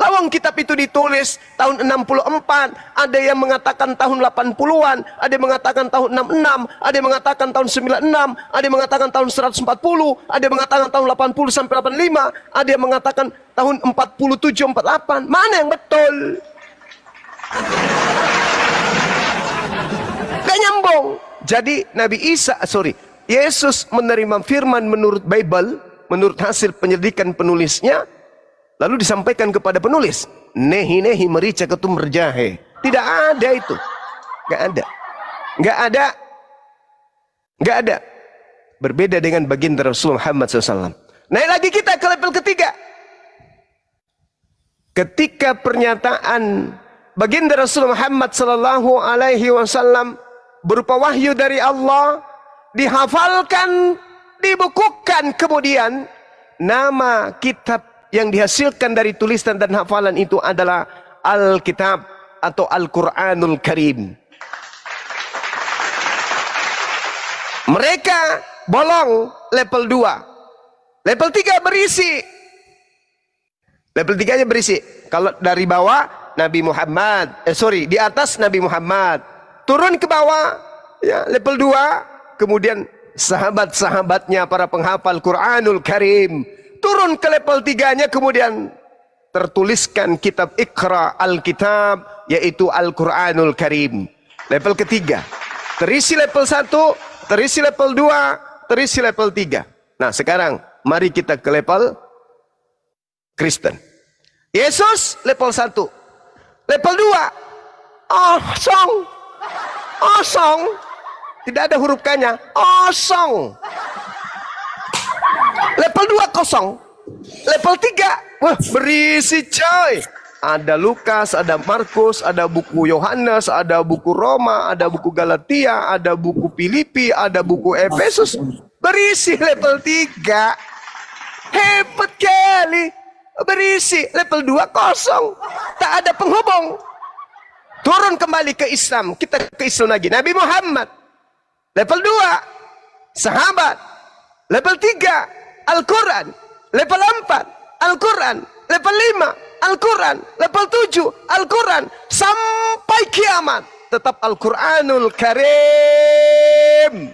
C: Lawang kitab itu ditulis tahun 64, ada yang mengatakan tahun 80-an, ada yang mengatakan tahun 66, ada yang mengatakan tahun 96, ada yang mengatakan tahun 140, ada yang mengatakan tahun 80 sampai 85, ada yang mengatakan tahun 47, 48. Mana yang betul? Gak nyambung. Jadi Yesus menerima firman menurut Bible, menurut hasil penyelidikan penulisnya, lalu disampaikan kepada penulis. Nehi merica ketum merjahe. Tidak ada itu. Gak ada. Berbeda dengan baginda Rasulullah Muhammad SAW. Naik lagi kita ke level ketiga. Ketika pernyataan baginda Rasulullah Muhammad SAW berupa wahyu dari Allah, dihafalkan, dibukukan, kemudian nama kitab yang dihasilkan dari tulisan dan hafalan itu adalah Alkitab atau Al-Quranul Karim. Mereka bolong level 2. Level 3 berisi. Level 3 nya berisi. Kalau dari bawah Nabi Muhammad, di atas Nabi Muhammad. Turun ke bawah, ya, level 2. Kemudian sahabat-sahabatnya para penghafal Quranul Karim. Turun ke level 3-nya, kemudian tertuliskan kitab Iqra Alkitab, yaitu Al-Quranul Karim. Level ketiga. Terisi level 1, terisi level 2, terisi level 3. Nah sekarang mari kita ke level Kristen. Yesus level 1. Level 2. Osong. Tidak ada huruf K-nya. Osong. Level 2 kosong. Level 3, wah berisi coy. Ada Lukas, ada Markus, ada buku Yohanes, ada buku Roma, ada buku Galatia, ada buku Filipi, ada buku Efesus. Berisi level 3. Hebat kali. Berisi level 2 kosong. Tak ada penghubung. Turun kembali ke Islam. Kita ke Islam lagi. Nabi Muhammad. Level 2. Sahabat. Level 3. Al-Quran. Level 4. Al-Quran. Level 5. Al-Quran. Level 7. Al-Quran. Sampai kiamat. Tetap Al-Quranul Karim.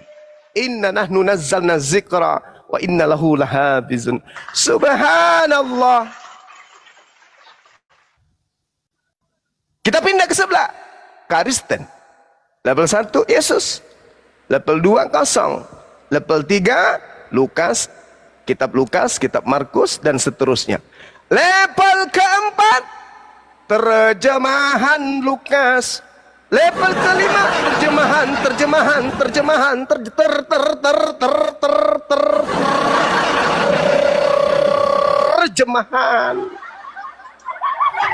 C: Inna nahnu nazzalna zikra. Wa inna lahu lahafizun. Subhanallah. Kita pindah ke sebelah. Kristen. Level 1 Yesus. Level 2 kosong. Level 3 Lukas. Kitab Lukas, kitab Markus, dan seterusnya. Level keempat, terjemahan Lukas. Level kelima, terjemahan.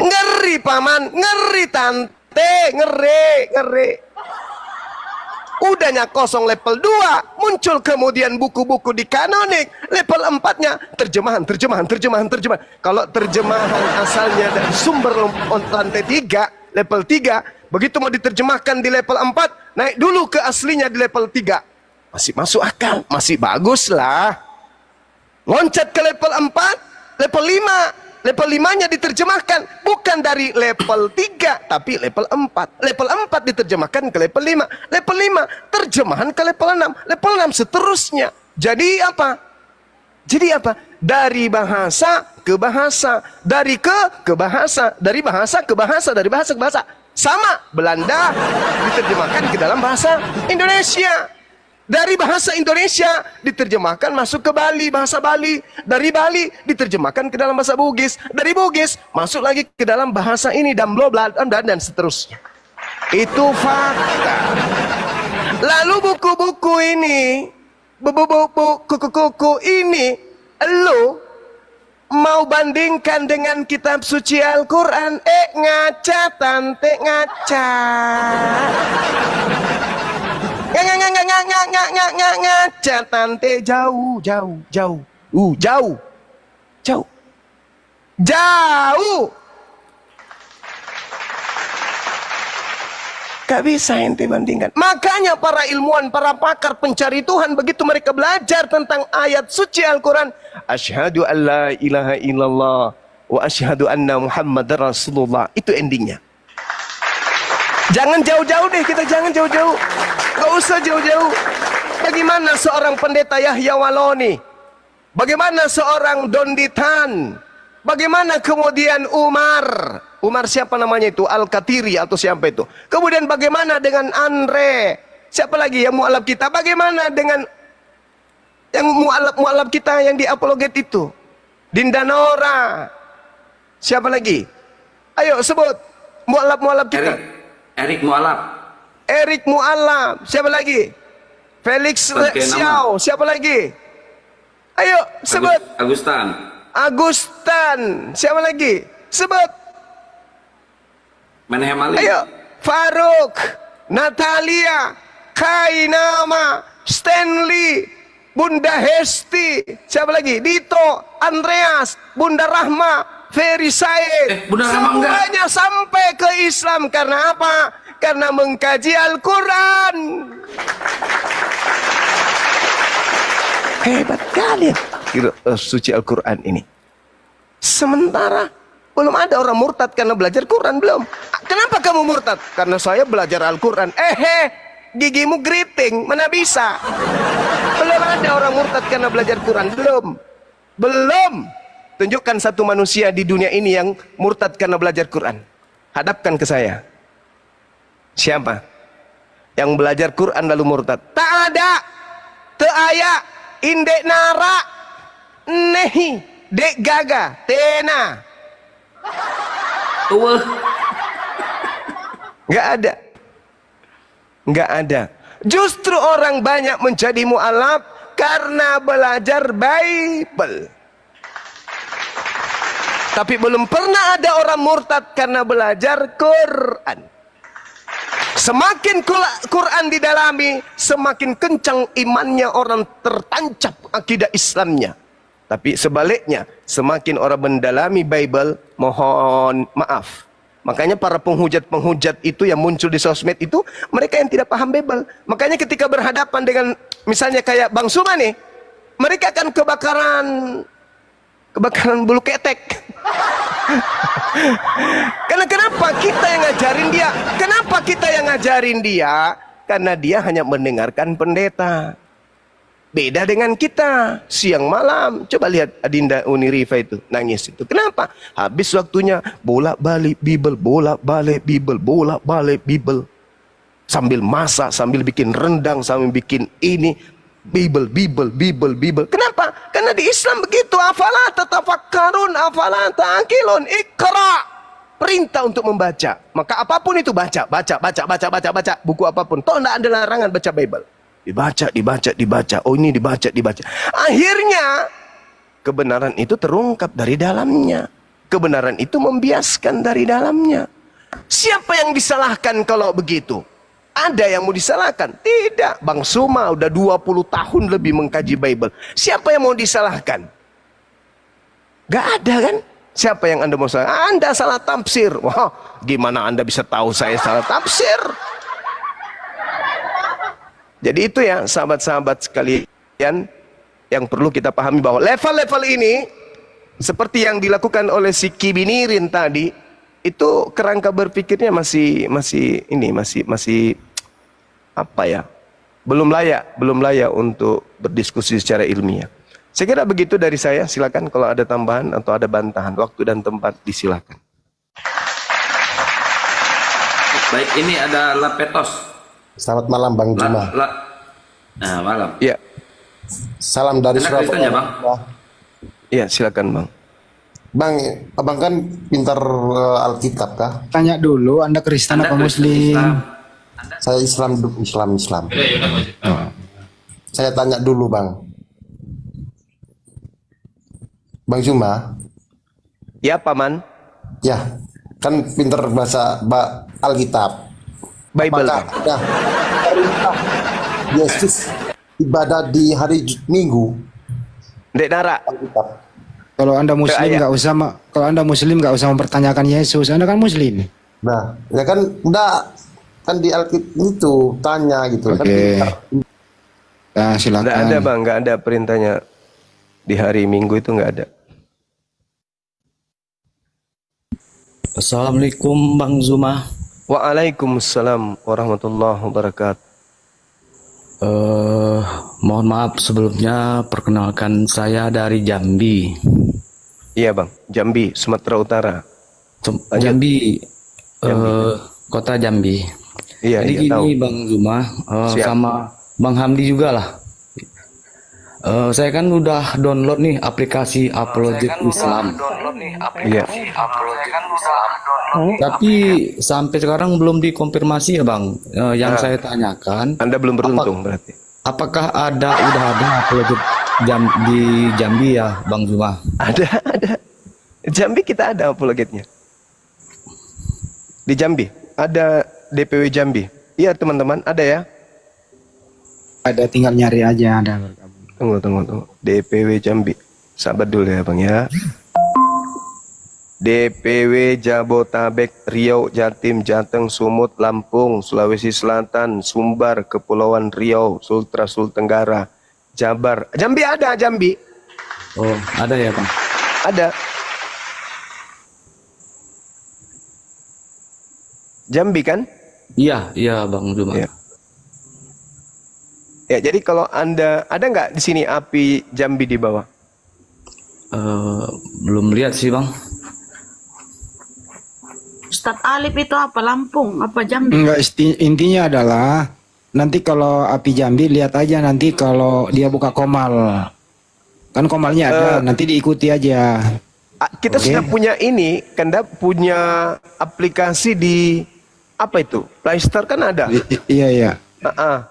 C: Ngeri paman, ngeri tante, ngeri. Udahnya kosong level 2, muncul kemudian buku-buku di kanonik. Level 4-nya terjemahan. Kalau terjemahan asalnya dari sumber lantai 3, level 3, begitu mau diterjemahkan di level 4, naik dulu ke aslinya di level 3. Masih masuk akal, masih bagus lah. Loncat ke level 4, level 5. Level 5-nya diterjemahkan bukan dari level 3 tapi level 4. Level 4 diterjemahkan ke level 5. Level 5 terjemahan ke level 6. Level 6 seterusnya. Jadi apa? Dari bahasa ke bahasa, dari ke bahasa, dari bahasa ke bahasa, dari bahasa ke bahasa. Sama, Belanda diterjemahkan ke dalam bahasa Indonesia. Dari bahasa Indonesia diterjemahkan masuk ke Bali, bahasa Bali. Dari Bali diterjemahkan ke dalam bahasa Bugis. Dari Bugis masuk lagi ke dalam bahasa ini dan dan seterusnya. Itu fakta. Lalu buku-buku ini, buku-buku ini, lo mau bandingkan dengan kitab suci Al-Quran? Ngaca tante, ngaca. Ngaca tante, jauh. Gak bisa ente bandingkan. Makanya para ilmuwan, para pakar pencari Tuhan, begitu mereka belajar tentang ayat suci Al-Quran, asyhadu an la ilaha illallah wa asyhadu anna Muhammadar Rasulullah. Itu endingnya. Jangan jauh-jauh deh, kita jangan jauh-jauh. Gak usah jauh-jauh. Bagaimana seorang pendeta Yahya Waloni? Bagaimana seorang Donditan? Bagaimana kemudian Umar siapa namanya itu? Al-Katiri atau siapa itu? Kemudian bagaimana dengan Andre? Siapa lagi yang mu'alaf kita? Bagaimana dengan yang mu'alaf kita yang di apologet itu? Dinda Nora. Siapa lagi? Ayo sebut mu'alaf kita.
A: Erik Mu'alaf.
C: Erik Mu'alaf. Siapa lagi? Felix Xiao. Siapa lagi? Ayo sebut. Agustan. Siapa lagi? Sebut.
A: Menehem Ali.
C: Ayo. Faruk. Natalia. Kainama. Stanley. Bunda Hesti. Siapa lagi? Dito. Andreas. Bunda Rahma. Ferry Said. Semuanya sampai ke Islam. Karena apa? Karena mengkaji Al-Quran. Hebat kali suci Al-Quran ini. Sementara belum ada orang murtad karena belajar Quran, belum. Kenapa kamu murtad? Karena saya belajar Al-Quran. Gigimu geriting, mana bisa. Belum ada orang murtad karena belajar Quran, belum. Tunjukkan satu manusia di dunia ini yang murtad karena belajar Quran. Hadapkan ke saya. Siapa yang belajar Quran lalu murtad? Tak ada. Tak aya. Indek nara, nehi, dek gaga, tena. Nggak ada. Justru orang banyak menjadi mu'alaf karena belajar Bible. Tapi belum pernah ada orang murtad karena belajar Quran. Semakin Quran didalami, semakin kencang imannya, orang tertancap akidah Islamnya. Tapi sebaliknya, semakin orang mendalami Bible, mohon maaf. Makanya para penghujat-penghujat itu yang muncul di sosmed itu, mereka yang tidak paham Bible. Makanya ketika berhadapan dengan misalnya kayak Bang Suma nih, mereka akan kebakaran bulu ketek. Karena kenapa kita yang ngajarin dia? Kenapa kita yang ngajarin dia? Karena dia hanya mendengarkan pendeta. Beda dengan kita, siang malam. Coba lihat Adinda Unirifa itu, nangis itu. Kenapa? Habis waktunya bolak-balik Bible, bolak-balik Bible, bolak-balik Bible. Sambil masak, sambil bikin rendang, sambil bikin ini. Bible. Kenapa? Karena di Islam begitu. Afala tatafakkarun, afala ta'qilun, ikra. Perintah untuk membaca. Maka apapun itu baca. Buku apapun. Toh tidak ada larangan baca Bible. Dibaca. Oh ini dibaca. Akhirnya kebenaran itu terungkap dari dalamnya. Kebenaran itu membiaskan dari dalamnya. Siapa yang disalahkan kalau begitu? Ada yang mau disalahkan? Tidak. Bang Suma udah 20 tahun lebih mengkaji Bible. Siapa yang mau disalahkan? Gak ada kan? Siapa yang Anda mau salah? Anda salah tafsir. Wah, gimana Anda bisa tahu saya salah tafsir? Jadi itu ya sahabat-sahabat sekalian yang perlu kita pahami bahwa level-level ini seperti yang dilakukan oleh si Kibinirin tadi, itu kerangka berpikirnya masih apa ya? Belum layak untuk berdiskusi secara ilmiah. Saya kira begitu dari saya. Silakan kalau ada tambahan atau ada bantahan, waktu dan tempat disilakan.
A: Baik, ini ada Lapetos.
B: Selamat malam Bang Juma.
A: Nah, malam.
C: Iya.
B: Salam dari Surabaya.
A: Ya, Bang?
C: Iya, silakan Bang.
B: Bang, abang kan pintar Alkitab kah?
D: Tanya dulu, Anda Kristen apa Muslim?
B: Saya Islam. Oh. Saya tanya dulu Bang. Bang Juma.
C: Ya, Paman.
B: Ya, kan pintar bahasa Alkitab.
C: Bible.
B: Apakah Yesus ibadah di hari Minggu?
C: Dek Nara.
B: Alkitab.
D: Kalau Anda Muslim nggak usah mempertanyakan Yesus. Anda kan Muslim.
B: Nah, ya kan enggak
E: Kan di Alkitab itu tanya gitu. Kan
D: Oke. Nah,
C: Nggak
D: silakan.
C: ada bang, nggak ada perintahnya di hari Minggu itu nggak ada.
F: Assalamualaikum Bang Zuma.
C: Waalaikumsalam warahmatullahi wabarakatuh.
F: Mohon maaf sebelumnya, perkenalkan saya dari Jambi.
C: Iya bang, Jambi, Sumatera Utara. Lanjut.
F: Jambi, kota Jambi.
C: Iya,
F: Jadi
C: iya
F: gini
C: tahu.
F: Bang Zuma,
C: Siap.
F: sama Bang Hamdi juga lah. Saya kan udah download nih aplikasi Apologet Islam.
C: Iya.
F: Tapi sampai sekarang belum dikonfirmasi ya Bang. Yang saya tanyakan,
C: Anda belum beruntung berarti.
F: apakah udah ada Apologet di Jambi ya Bang Zuma?
C: Ada. Jambi kita ada apologetnya. Di Jambi ada DPW Jambi. Iya teman-teman, ada ya.
D: Ada, tinggal nyari aja ada.
C: Tunggu. DPW Jambi. Sabar dulu ya bang ya. DPW Jabotabek, Riau, Jatim, Jateng, Sumut, Lampung, Sulawesi Selatan, Sumbar, Kepulauan Riau, Sultra, Tenggara, Jabar. Jambi ada, Jambi.
F: Oh, ada ya Bang?
C: Ada. Jambi kan?
F: Iya Bang Zuma.
C: Iya. Ya, jadi kalau Anda, ada nggak di sini api Jambi di bawah?
F: Belum lihat sih Bang.
G: Ustadz Alif itu apa? Lampung? Apa Jambi?
D: Enggak, intinya adalah nanti kalau api Jambi lihat aja nanti kalau dia buka komal. Kan komalnya ada, nanti diikuti aja.
C: Kita
D: Oke.
C: sudah punya ini, Kanda punya aplikasi di apa itu? Play Store kan ada.
D: Iya.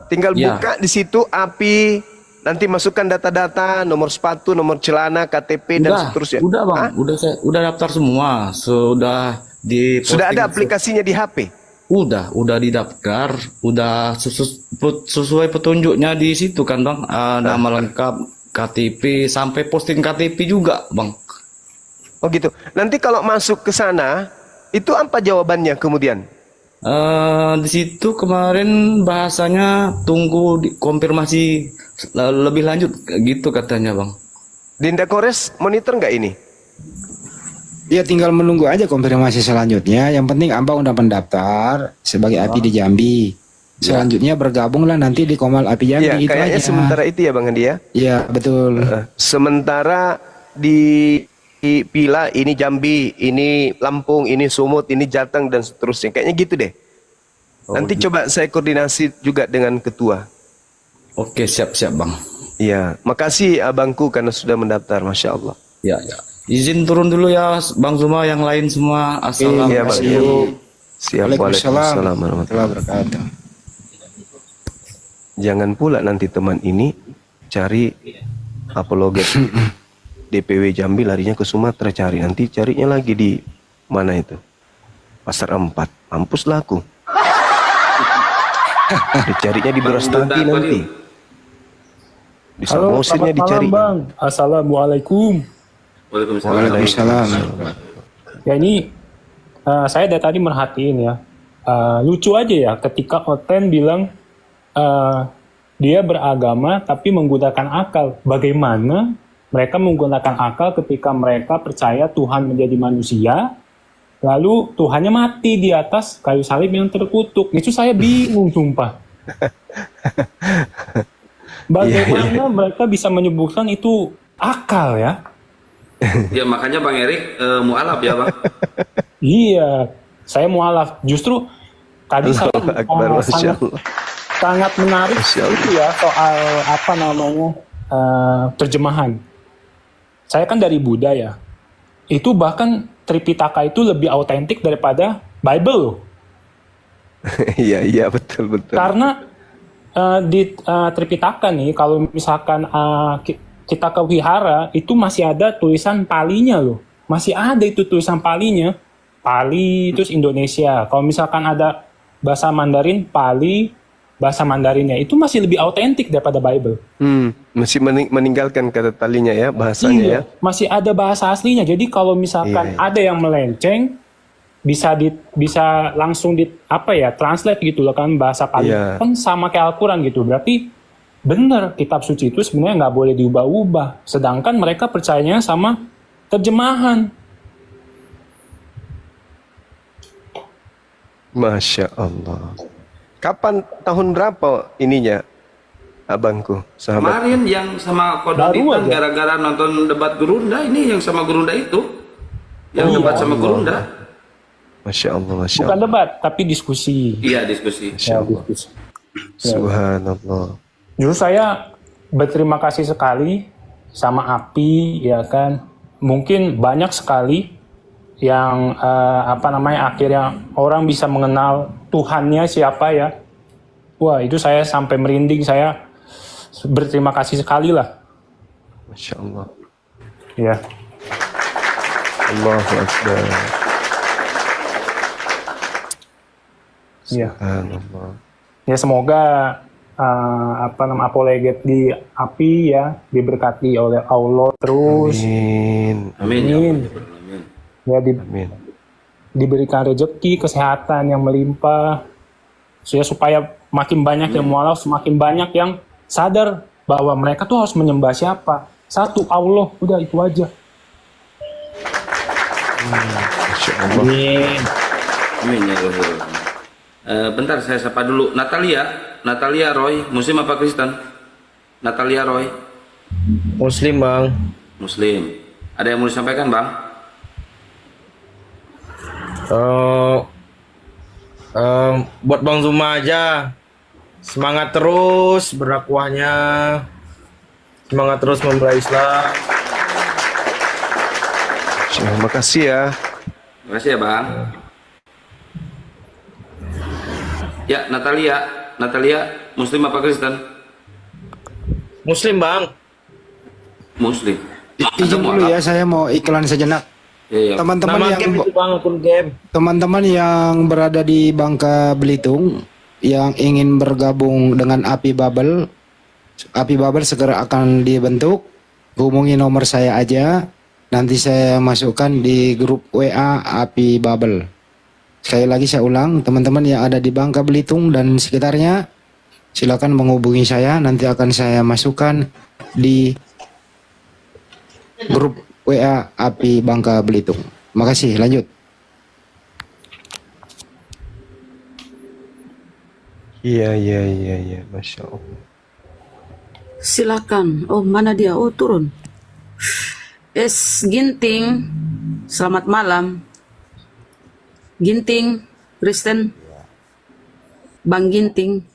C: Tinggal
F: Ya.
C: buka di situ api, nanti masukkan data-data, nomor sepatu, nomor celana, KTP dan seterusnya.
F: Udah Bang,
C: Hah?
F: udah daftar semua, sudah di
C: Sudah ada
F: posting-
C: aplikasinya di HP.
F: Udah didaftar, udah sesuai petunjuknya di situ kan Bang. Nama lengkap, KTP, sampai posting KTP juga Bang.
C: Oh gitu. Nanti kalau masuk ke sana, itu apa jawabannya kemudian?
F: Di situ kemarin bahasanya tunggu konfirmasi lebih lanjut gitu katanya Bang.
C: Dinda Kores monitor nggak ini?
D: Ya tinggal menunggu aja konfirmasi selanjutnya. Yang penting Abang udah mendaftar sebagai api di Jambi. Selanjutnya bergabunglah nanti di Komal Api Jambi.
C: Iya,
D: itu
C: kayaknya
D: aja.
C: sementara itu ya Bang Andi ya.
D: Iya, betul.
C: Sementara di Pila ini Jambi, ini Lampung, ini Sumut, ini Jateng dan seterusnya. Kayaknya gitu deh. Nanti coba saya koordinasi juga dengan ketua.
F: Oke, siap Bang.
C: Iya, makasih abangku karena sudah mendaftar, masya Allah.
F: Ya. Izin turun dulu ya Bang Zuma, yang lain semua.
C: Iya, Bang.
F: Assalamualaikum.
C: Siap,
D: Waalaikumsalam
C: waalaikumsalam warahmatullahi
D: wabarakatuh.
C: Jangan pula nanti teman ini cari apologet DPW Jambi larinya ke Sumatera cari. Nanti carinya lagi di mana itu? Pasar 4. Mampus lah aku. Dicarinya di Brastagi nanti. Di Samosirnya dicari.
H: Bang. Assalamualaikum.
D: Waalaikumsalam.
H: Ya ini saya dari tadi merhatiin ya. Lucu aja ya ketika Oten bilang dia beragama tapi menggunakan akal. Bagaimana mereka menggunakan akal ketika mereka percaya Tuhan menjadi manusia, lalu Tuhannya mati di atas kayu salib yang terkutuk. Itu saya bingung sumpah. Bagaimana mereka bisa menyebutkan itu akal ya?
A: Ya makanya Bang Erik mualaf ya Bang.
H: Iya, saya mualaf. Justru tadi saya
C: Akbar, Masya Allah.
H: sangat menarik
C: Masya Allah.
H: itu ya soal apa namanya terjemahan. Saya kan dari Buddha ya. Itu bahkan Tripitaka itu lebih autentik daripada Bible loh.
C: Iya, betul.
H: Karena di Tripitaka nih, kalau misalkan kita ke wihara, itu masih ada tulisan Palinya loh. Masih ada itu tulisan Palinya. Pali, terus Indonesia. Kalau misalkan ada bahasa Mandarin, Pali, bahasa Mandarinnya. Itu masih lebih autentik daripada Bible.
C: Masih meninggalkan kata talinya ya, bahasanya
H: Iya,
C: ya.
H: masih ada bahasa aslinya. Jadi kalau misalkan
C: Iya.
H: ada yang melenceng, bisa langsung translate gitu loh kan, bahasa Pali kan sama kayak Al-Quran gitu. Berarti benar kitab suci itu sebenarnya nggak boleh diubah-ubah. Sedangkan mereka percayanya sama terjemahan.
C: Masya Allah. Kapan, tahun berapa ininya, abangku, sahabat?
A: Kemarin yang sama Kododitan gara-gara nonton debat Gurunda, ini yang sama Gurunda itu. Yang debat sama Gurunda.
C: Masya Allah, Masya
H: Bukan
C: Allah.
H: debat, tapi diskusi.
A: Iya, diskusi.
C: Masya Allah. Subhanallah.
H: Justru saya berterima kasih sekali sama API, ya kan. Mungkin banyak sekali yang akhirnya orang bisa mengenal Tuhannya siapa ya. Wah, itu saya sampai merinding, saya berterima kasih sekali lah.
C: Masya Allah.
H: Ya.
C: Allahu Akbar.
H: Ya.
C: Subhanallah.
H: Ya semoga apologet di API ya diberkati oleh Allah terus.
C: Amin.
A: Amin.
H: Ya
C: Amin.
H: diberikan rezeki, kesehatan yang melimpah. Supaya makin banyak yang mualaf, semakin banyak yang sadar bahwa mereka tuh harus menyembah siapa? Satu, Allah. Udah itu aja.
C: Masya Allah.
F: Amin.
A: Amin ya Allah. Bentar saya sapa dulu. Natalia Roy, Muslim apa Kristen? Natalia Roy.
I: Muslim, Bang.
A: Muslim. Ada yang mau disampaikan, Bang?
I: Buat Bang Zuma aja. Semangat terus berdakwahnya. Semangat terus membela Islam.
C: Terima kasih ya.
A: Terima kasih ya, Bang. Ya, Natalia, Muslim apa Kristen?
I: Muslim, Bang.
A: Muslim.
D: Izin dulu ya, saya mau iklan sejenak.
A: Ya.
D: Teman-teman teman-teman yang berada di Bangka Belitung yang ingin bergabung dengan API Babel segera akan dibentuk. Hubungi nomor saya aja. Nanti saya masukkan di grup WA API Babel. Sekali lagi saya ulang, teman-teman yang ada di Bangka Belitung dan sekitarnya, silakan menghubungi saya. Nanti akan saya masukkan di grup WA API Bangka Belitung. Makasih, lanjut.
C: Iya, Masya Allah.
G: Silakan. Oh, mana dia? Oh, turun. Ginting, selamat malam. Ginting, Kristen. Bang Ginting.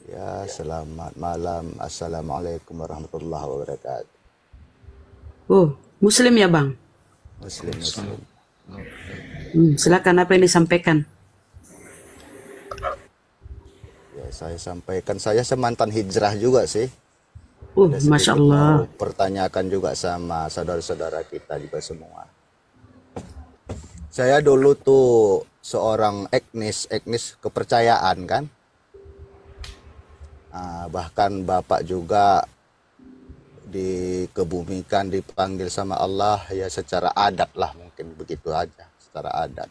J: Ya, selamat malam. Assalamualaikum warahmatullahi wabarakatuh.
G: Oh, Muslim ya, Bang?
J: Muslim.
G: Silakan, apa yang disampaikan?
J: Ya, saya sampaikan, saya semantan hijrah juga sih.
G: Masya Allah.
J: Mau pertanyakan juga sama saudara-saudara kita juga semua. Saya dulu tuh seorang etnis kepercayaan kan. Bahkan bapak juga dikebumikan, dipanggil sama Allah ya secara adat lah, mungkin begitu aja, secara adat.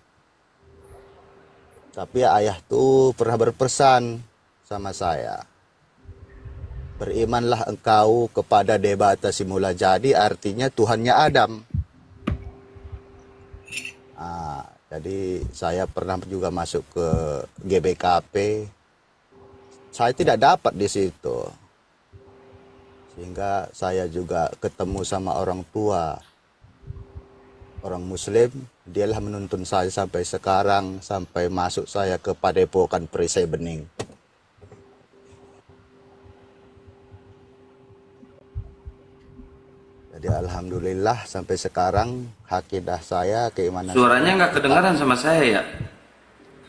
J: Tapi ayah tuh pernah berpesan sama saya, berimanlah engkau kepada Debata Simula Jadi, artinya Tuhannya Adam. Jadi saya pernah juga masuk ke GBKP, saya tidak dapat di situ. Sehingga saya juga ketemu sama orang tua, orang Muslim, dialah menuntun saya sampai sekarang, sampai masuk saya ke Padepokan Perisai Bening. Jadi alhamdulillah sampai sekarang akidah saya, keimanan.
A: Suaranya nggak kedengaran sama saya ya?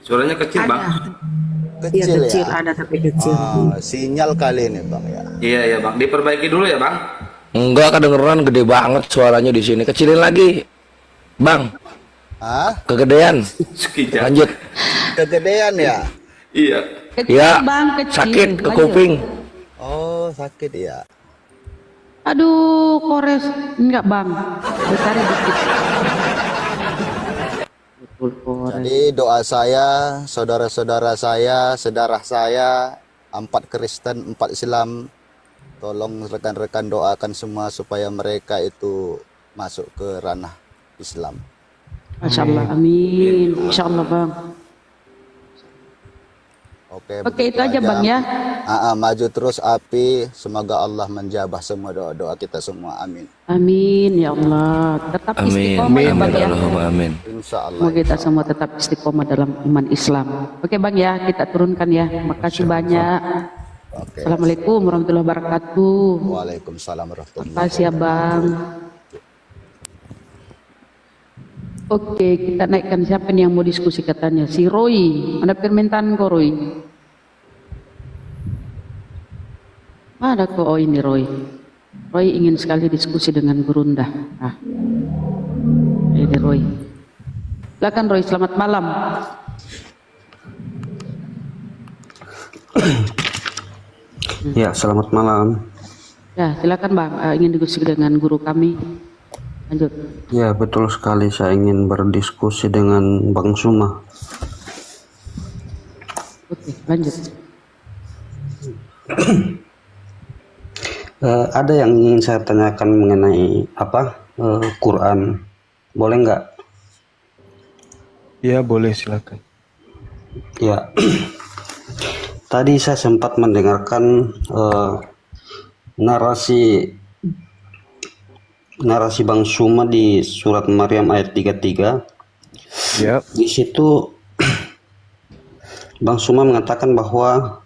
A: Suaranya kecil, Bang.
J: Kecil,
G: kecil
J: ya?
G: Ada tapi kecil.
J: Sinyal kali ini, Bang ya.
A: Iya, Bang. Diperbaiki dulu ya, Bang.
I: Enggak, kedengeran gede banget suaranya di sini. Kecilin lagi, Bang. Kegedean. Lanjut.
J: Kegedean ya?
A: Iya.
I: Ya, Bang, sakit ke kuping.
J: Oh, sakit ya.
G: Aduh, kores. Enggak, Bang. Besar dikit.
J: Jadi doa saya, saudara-saudara saya, saudara saya, 4 Kristen, 4 Islam, tolong rekan-rekan doakan semua supaya mereka itu masuk ke ranah Islam.
G: Masya Allah, amin. Insya Allah Bang. Oke, itu aja Bang ya.
J: Maju terus api, semoga Allah menjabah semua doa-doa kita semua, amin.
G: Amin ya Allah. Tetap istiqomah ya Bang ya.
A: Amin.
J: Insya Allah.
G: Semoga kita semua tetap istiqomah dalam iman Islam. Oke Bang ya, kita turunkan ya. Makasih banyak. Assalamualaikum warahmatullahi wabarakatuh.
J: Waalaikumsalam warahmatullahi
G: wabarakatuh. Makasih ya Bang. Oke, kita naikkan siapa nih yang mau diskusi katanya? Si Roy. Ada permintaan kok Roy? Ada kok, oh ini Roy. Roy ingin sekali diskusi dengan Gurunda. Ini Roy. Silakan Roy, selamat malam.
K: Ya, selamat malam.
G: Ya, silakan Bang, ingin diskusi dengan guru kami. Lanjut.
K: Ya, betul sekali, saya ingin berdiskusi dengan Bang Suma.
G: Oke, lanjut.
K: Ada yang ingin saya tanyakan mengenai Quran. Boleh nggak?
C: Ya, boleh, silakan.
K: Ya. Tadi saya sempat mendengarkan narasi Bang Suma di surat Maryam ayat 33.
C: Ya.
K: Di situ Bang Suma mengatakan bahwa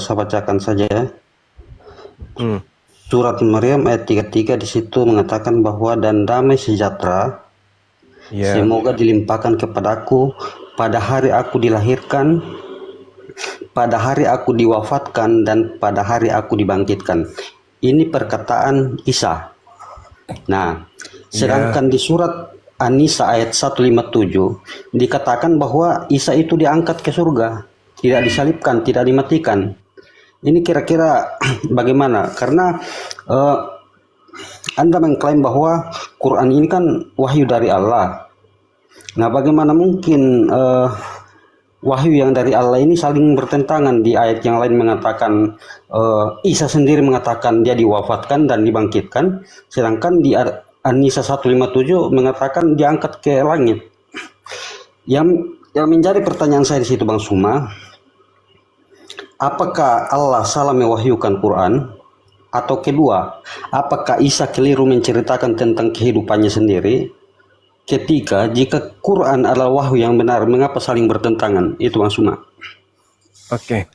K: saya bacakan saja ya. Surat Maryam ayat 33 di situ mengatakan bahwa dan damai sejahtera semoga dilimpahkan kepadaku pada hari aku dilahirkan, pada hari aku diwafatkan, dan pada hari aku dibangkitkan. Ini perkataan Isa. Nah, sedangkan di surat An-Nisa ayat 157 dikatakan bahwa Isa itu diangkat ke surga, tidak disalibkan, tidak dimatikan. Ini kira-kira bagaimana? Karena Anda mengklaim bahwa Quran ini kan wahyu dari Allah. Nah, bagaimana mungkin wahyu yang dari Allah ini saling bertentangan? Di ayat yang lain mengatakan Isa sendiri mengatakan dia diwafatkan dan dibangkitkan, sedangkan di An-Nisa 157 mengatakan diangkat ke langit. Yang menjadi pertanyaan saya di situ Bang Suma, apakah Allah salah mewahyukan Quran? Atau kedua, apakah Isa keliru menceritakan tentang kehidupannya sendiri? Ketiga, jika Quran adalah wahyu yang benar, mengapa saling bertentangan? Itu Bang Suma.
C: Oke.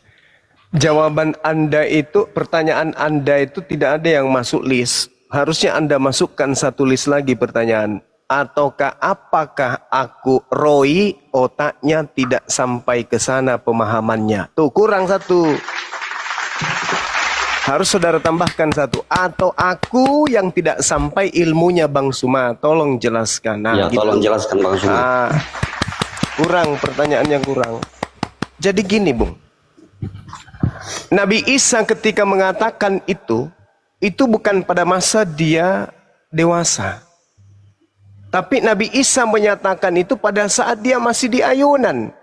C: Jawaban Anda itu, pertanyaan Anda itu tidak ada yang masuk list. Harusnya Anda masukkan satu list lagi pertanyaan. Ataukah apakah aku Roy otaknya tidak sampai ke sana pemahamannya? Tuh kurang satu. Harus saudara tambahkan satu. Atau aku yang tidak sampai ilmunya Bang Suma. Tolong jelaskan. Nah,
K: ya, tolong jelaskan Bang Suma.
C: Kurang, pertanyaannya kurang. Jadi gini Bung. Nabi Isa ketika mengatakan itu bukan pada masa dia dewasa. Tapi Nabi Isa menyatakan itu pada saat dia masih di ayunan.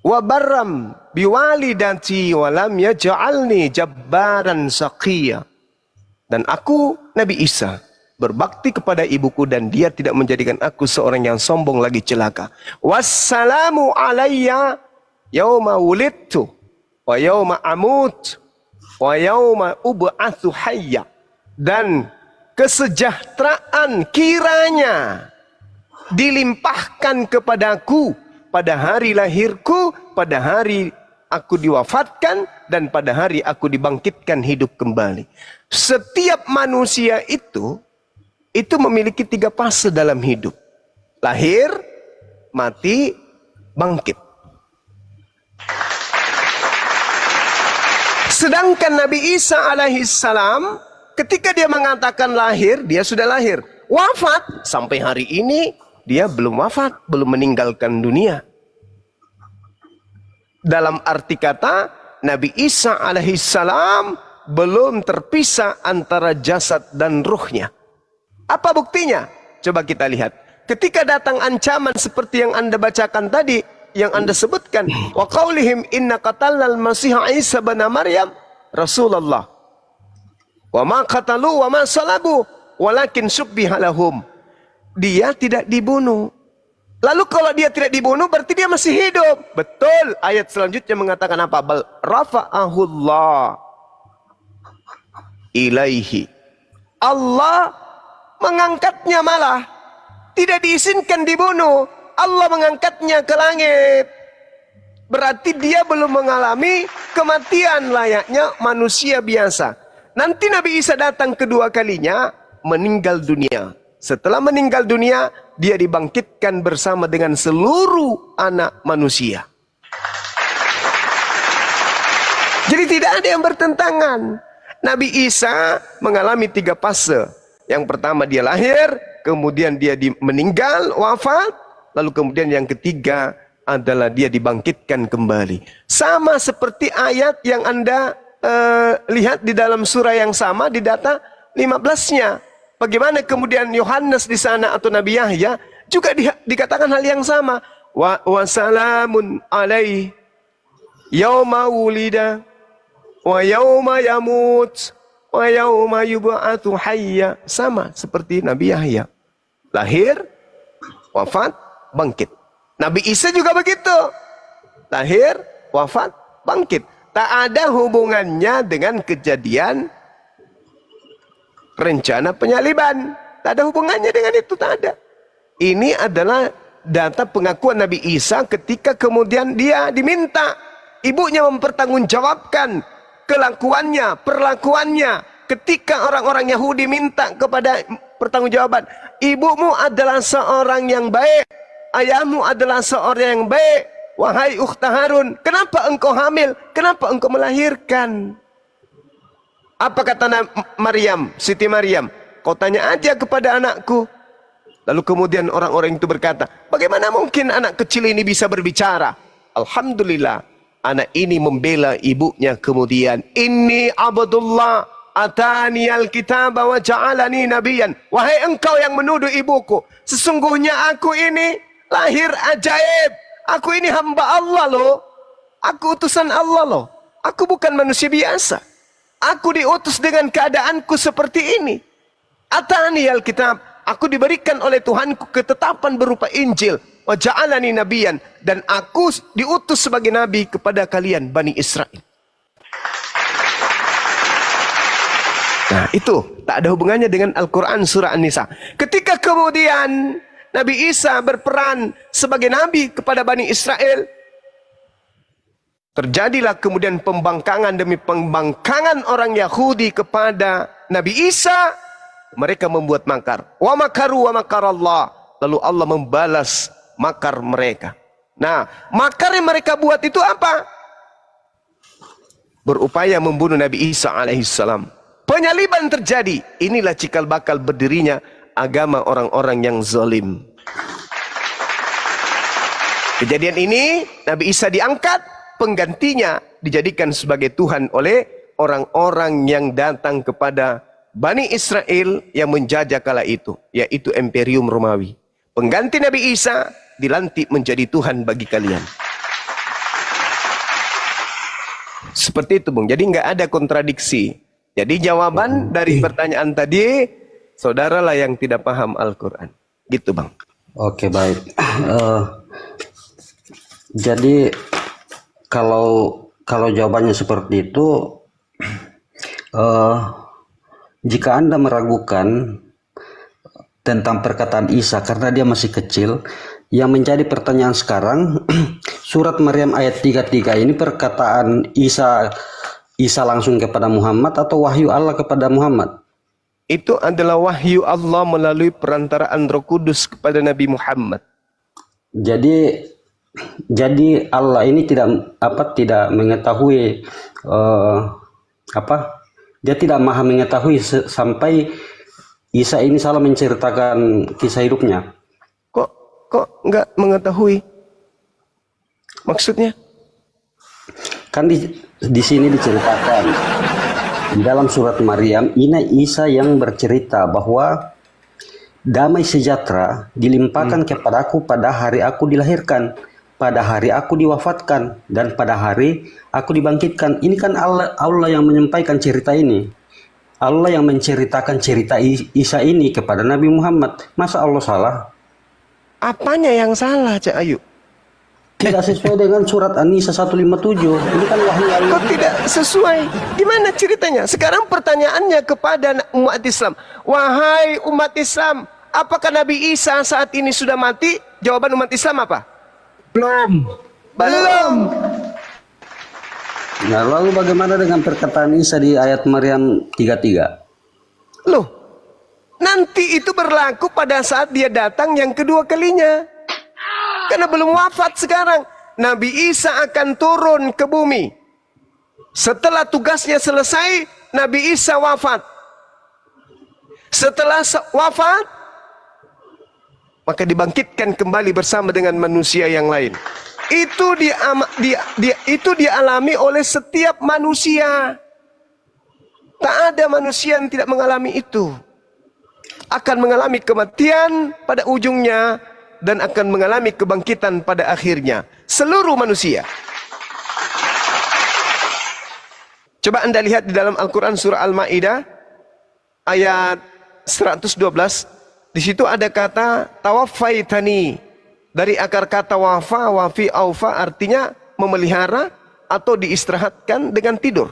C: Wa barram biwalidati wa lam yaj'alni jabbaran saqiyya. Dan aku Nabi Isa berbakti kepada ibuku dan dia tidak menjadikan aku seorang yang sombong lagi celaka. Wassalamu alayya yauma wulidtu wa yauma amut wa yauma ub'atsu hayya. Dan kesejahteraan kiranya dilimpahkan kepadaku pada hari lahirku, pada hari aku diwafatkan, dan pada hari aku dibangkitkan hidup kembali. Setiap manusia itu memiliki 3 fase dalam hidup. Lahir, mati, bangkit. Sedangkan Nabi Isa alaihissalam ketika dia mengatakan lahir, dia sudah lahir. Wafat, sampai hari ini dia belum wafat, belum meninggalkan dunia. Dalam arti kata, Nabi Isa alaihissalam belum terpisah antara jasad dan ruhnya. Apa buktinya? Coba kita lihat. ketika datang ancaman seperti yang Anda bacakan tadi, yang Anda sebutkan, wa qaulihim inna qatalnal masih Isa bin Maryam Rasulullah. Wa ma qatalu wa ma salabu walakin subbiha lahum. Dia tidak dibunuh. Lalu kalau dia tidak dibunuh berarti dia masih hidup. Betul. Ayat selanjutnya mengatakan apa? Bal rafa'ahullah ilaihi. Allah mengangkatnya malah. Tidak diizinkan dibunuh. Allah mengangkatnya ke langit. Berarti dia belum mengalami kematian layaknya manusia biasa. Nanti Nabi Isa datang kedua kalinya, meninggal dunia. Setelah meninggal dunia, dia dibangkitkan bersama dengan seluruh anak manusia. Jadi tidak ada yang bertentangan. Nabi Isa mengalami 3 fase. Yang pertama dia lahir, kemudian dia meninggal, wafat, lalu kemudian yang ketiga adalah dia dibangkitkan kembali. Sama seperti ayat yang Anda lihat di dalam surah yang sama di data 15-nya. Bagaimana kemudian Yohanes di sana atau Nabi Yahya juga dikatakan hal yang sama. Wa salamun alaihi yauma wulida wa yauma yamut wa yauma yub'atsu hayya. Sama seperti Nabi Yahya. Lahir, wafat, bangkit. Nabi Isa juga begitu. Lahir, wafat, bangkit. Tak ada hubungannya dengan kejadian rencana penyaliban. Tak ada hubungannya dengan itu, tak ada. Ini adalah data pengakuan Nabi Isa ketika kemudian dia diminta. Ibunya mempertanggungjawabkan kelakuannya, perlakuannya. Ketika orang-orang Yahudi minta kepada pertanggungjawaban. Ibumu adalah seorang yang baik. Ayahmu adalah seorang yang baik. Wahai ukhta Harun, kenapa engkau hamil? Kenapa engkau melahirkan? Apa kata Maryam, Siti Maryam? Kau tanya aja kepada anakku. Lalu kemudian orang-orang itu berkata, bagaimana mungkin anak kecil ini bisa berbicara? Alhamdulillah, anak ini membela ibunya kemudian. Inni abdullah atani alkitab wa ja'alani nabiyan. Wahai engkau yang menuduh ibuku, sesungguhnya aku ini lahir ajaib. Aku ini hamba Allah loh. Aku utusan Allah loh. Aku bukan manusia biasa. Aku diutus dengan keadaanku seperti ini. Atani alkitab. Aku diberikan oleh Tuhanku ketetapan berupa Injil. Wa ja'alani nabiyan. Dan aku diutus sebagai nabi kepada kalian Bani Israel. Nah itu. Tak ada hubungannya dengan Al-Quran surah An-Nisa. Ketika kemudian Nabi Isa berperan sebagai nabi kepada Bani Israel. Terjadilah kemudian pembangkangan demi pembangkangan orang Yahudi kepada Nabi Isa. Mereka membuat makar. Wa makaru wa makarallah. Lalu Allah membalas makar mereka. Nah, makar yang mereka buat itu apa? Berupaya membunuh Nabi Isa alaihissalam. Penyaliban terjadi. Inilah cikal bakal berdirinya agama orang-orang yang zalim. Kejadian ini Nabi Isa diangkat, penggantinya dijadikan sebagai Tuhan oleh orang-orang yang datang kepada Bani Israel yang menjajah kala itu, yaitu Imperium Romawi. Pengganti Nabi Isa dilantik menjadi Tuhan bagi kalian. Seperti itu, Bung. Jadi nggak ada kontradiksi. Jadi jawaban dari pertanyaan tadi, saudaralah yang tidak paham Al-Quran. Gitu, Bang.
K: Oke, baik. Jadi kalau jawabannya seperti itu, jika Anda meragukan tentang perkataan Isa karena dia masih kecil, yang menjadi pertanyaan sekarang, surat Maryam ayat 33 ini perkataan Isa langsung kepada Muhammad atau wahyu Allah kepada Muhammad?
C: Itu adalah wahyu Allah melalui perantaraan Roh Kudus kepada Nabi Muhammad.
K: Jadi Allah ini tidak mengetahui dia tidak maha mengetahui sampai Isa ini salah menceritakan kisah hidupnya.
C: Kok nggak mengetahui? Maksudnya?
K: Kan di sini diceritakan di dalam surat Maryam, ini Isa yang bercerita bahwa damai sejahtera dilimpahkan kepadaku pada hari aku dilahirkan, pada hari aku diwafatkan, dan pada hari aku dibangkitkan. Ini kan Allah yang menyampaikan cerita ini. Allah yang menceritakan cerita Isa ini kepada Nabi Muhammad. Masa Allah salah?
C: Apanya yang salah, Cak Ayu?
K: Tidak sesuai dengan surat An-Nisa 157. Ini kan wahyu Allah.
C: Kok tidak sesuai? Gimana ceritanya? Sekarang pertanyaannya kepada umat Islam. Wahai umat Islam, apakah Nabi Isa saat ini sudah mati? Jawaban umat Islam apa? Belum.
K: Nah, lalu bagaimana dengan perkataan Isa di ayat Maryam 33?
C: Loh, nanti itu berlaku pada saat dia datang yang kedua kalinya. Karena belum wafat sekarang. Nabi Isa akan turun ke bumi. Setelah tugasnya selesai, Nabi Isa wafat. Setelah wafat, maka dibangkitkan kembali bersama dengan manusia yang lain. Itu dialami oleh setiap manusia. Tak ada manusia yang tidak mengalami itu. Akan mengalami kematian pada ujungnya dan akan mengalami kebangkitan pada akhirnya. Seluruh manusia. Coba Anda lihat di dalam Al-Quran surah Al-Ma'idah ayat 112. Di situ ada kata tawaffaitani. Dari akar kata wafa, wafi, aufa artinya memelihara atau diistirahatkan dengan tidur.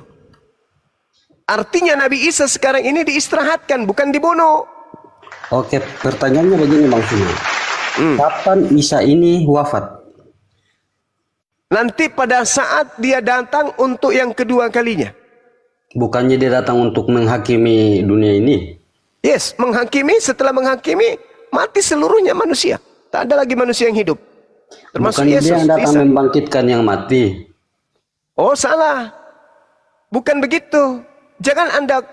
C: Artinya Nabi Isa sekarang ini diistirahatkan, bukan dibunuh.
K: Oke, pertanyaannya begini Bang Sina. Kapan Isa ini wafat?
C: Nanti pada saat dia datang untuk yang kedua kalinya.
K: Bukannya dia datang untuk menghakimi dunia ini?
C: Yes, menghakimi, setelah menghakimi, mati seluruhnya manusia. Tak ada lagi manusia yang hidup. Termasuk
K: bukan
C: Yesus.
K: Dia yang datang membangkitkan yang mati.
C: Oh, salah. Bukan begitu. Jangan Anda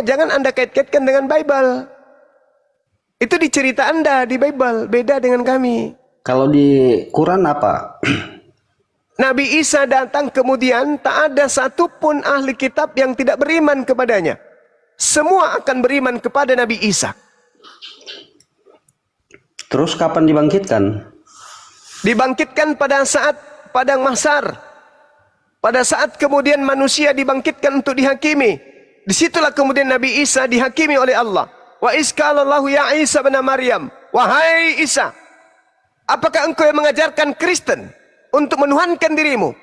C: jangan Anda kait-kaitkan dengan Bible. Itu di cerita Anda di Bible, beda dengan kami.
K: Kalau di Quran apa?
C: Nabi Isa datang kemudian tak ada satupun ahli kitab yang tidak beriman kepadanya. Semua akan beriman kepada Nabi Isa.
K: Terus kapan dibangkitkan?
C: Dibangkitkan pada saat padang mahsyar. Pada saat kemudian manusia dibangkitkan untuk dihakimi. Disitulah kemudian Nabi Isa dihakimi oleh Allah. Wa isqalallahu ya Isa bin Maryam. Wahai Isa, apakah engkau yang mengajarkan Kristen untuk menuhankan dirimu?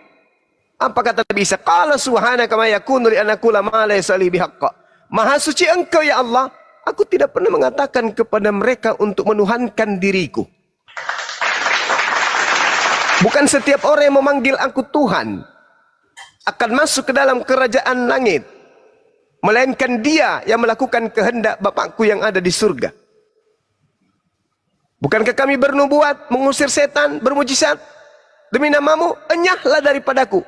C: Apa kata Nabi Isa? Qala subhanaka ma yakunu li an aqula ma laysa li bihaqq. Maha suci engkau ya Allah. Aku tidak pernah mengatakan kepada mereka untuk menuhankan diriku. Bukan setiap orang yang memanggil aku Tuhan akan masuk ke dalam kerajaan langit. Melainkan dia yang melakukan kehendak Bapakku yang ada di surga. Bukankah kami bernubuat, mengusir setan, bermujizat? Demi namamu, enyahlah daripadaku.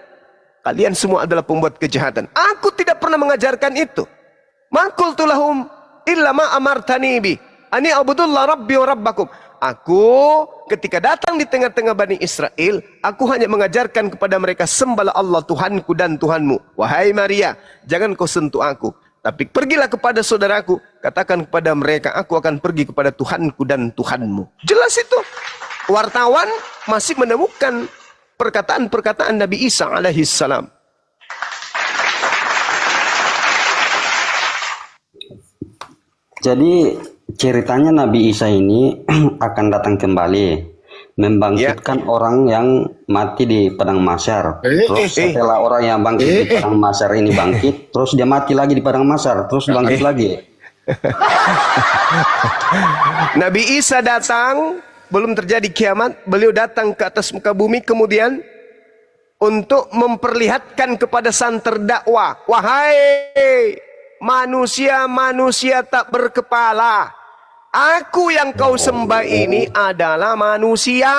C: Kalian semua adalah pembuat kejahatan. Aku tidak pernah mengajarkan itu. Ma qultu lahum illa ma amartani bi ani abudullah rabbi wa rabbakum. Aku ketika datang di tengah-tengah Bani Israel, aku hanya mengajarkan kepada mereka sembahlah Allah Tuhanku dan Tuhanmu. Wahai Maria, jangan kau sentuh aku, tapi pergilah kepada saudaraku, katakan kepada mereka aku akan pergi kepada Tuhanku dan Tuhanmu. Jelas itu. Wartawan masih menemukan perkataan-perkataan Nabi Isa alaihi salam.
K: Jadi ceritanya Nabi Isa ini akan datang kembali membangkitkan orang yang mati di padang mahsyar. Terus setelah orang yang bangkit di padang mahsyar ini bangkit, terus dia mati lagi di padang mahsyar, terus bangkit lagi.
C: Nabi Isa datang, belum terjadi kiamat, beliau datang ke atas muka bumi kemudian untuk memperlihatkan kepada santer dakwah, wahai manusia-manusia tak berkepala, aku yang kau sembah ini adalah manusia,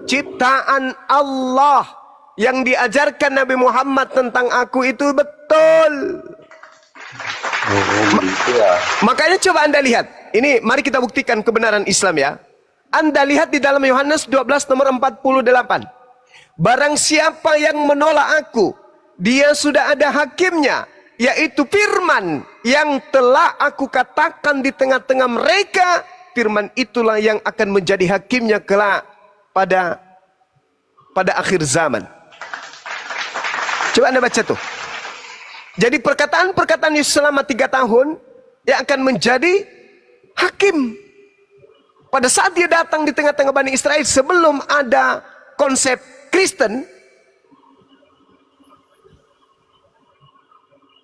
C: ciptaan Allah. Yang diajarkan Nabi Muhammad tentang aku itu betul. Makanya coba Anda lihat, ini mari kita buktikan kebenaran Islam ya. Anda lihat di dalam Yohanes 12 nomor 48. Barang siapa yang menolak aku, dia sudah ada hakimnya, yaitu firman yang telah aku katakan di tengah-tengah mereka. Firman itulah yang akan menjadi hakimnya kelak pada akhir zaman. Coba Anda baca tuh. Jadi perkataan-perkataan Yesus selama 3 tahun yang akan menjadi hakim. Pada saat dia datang di tengah-tengah Bani Israel sebelum ada konsep Kristen,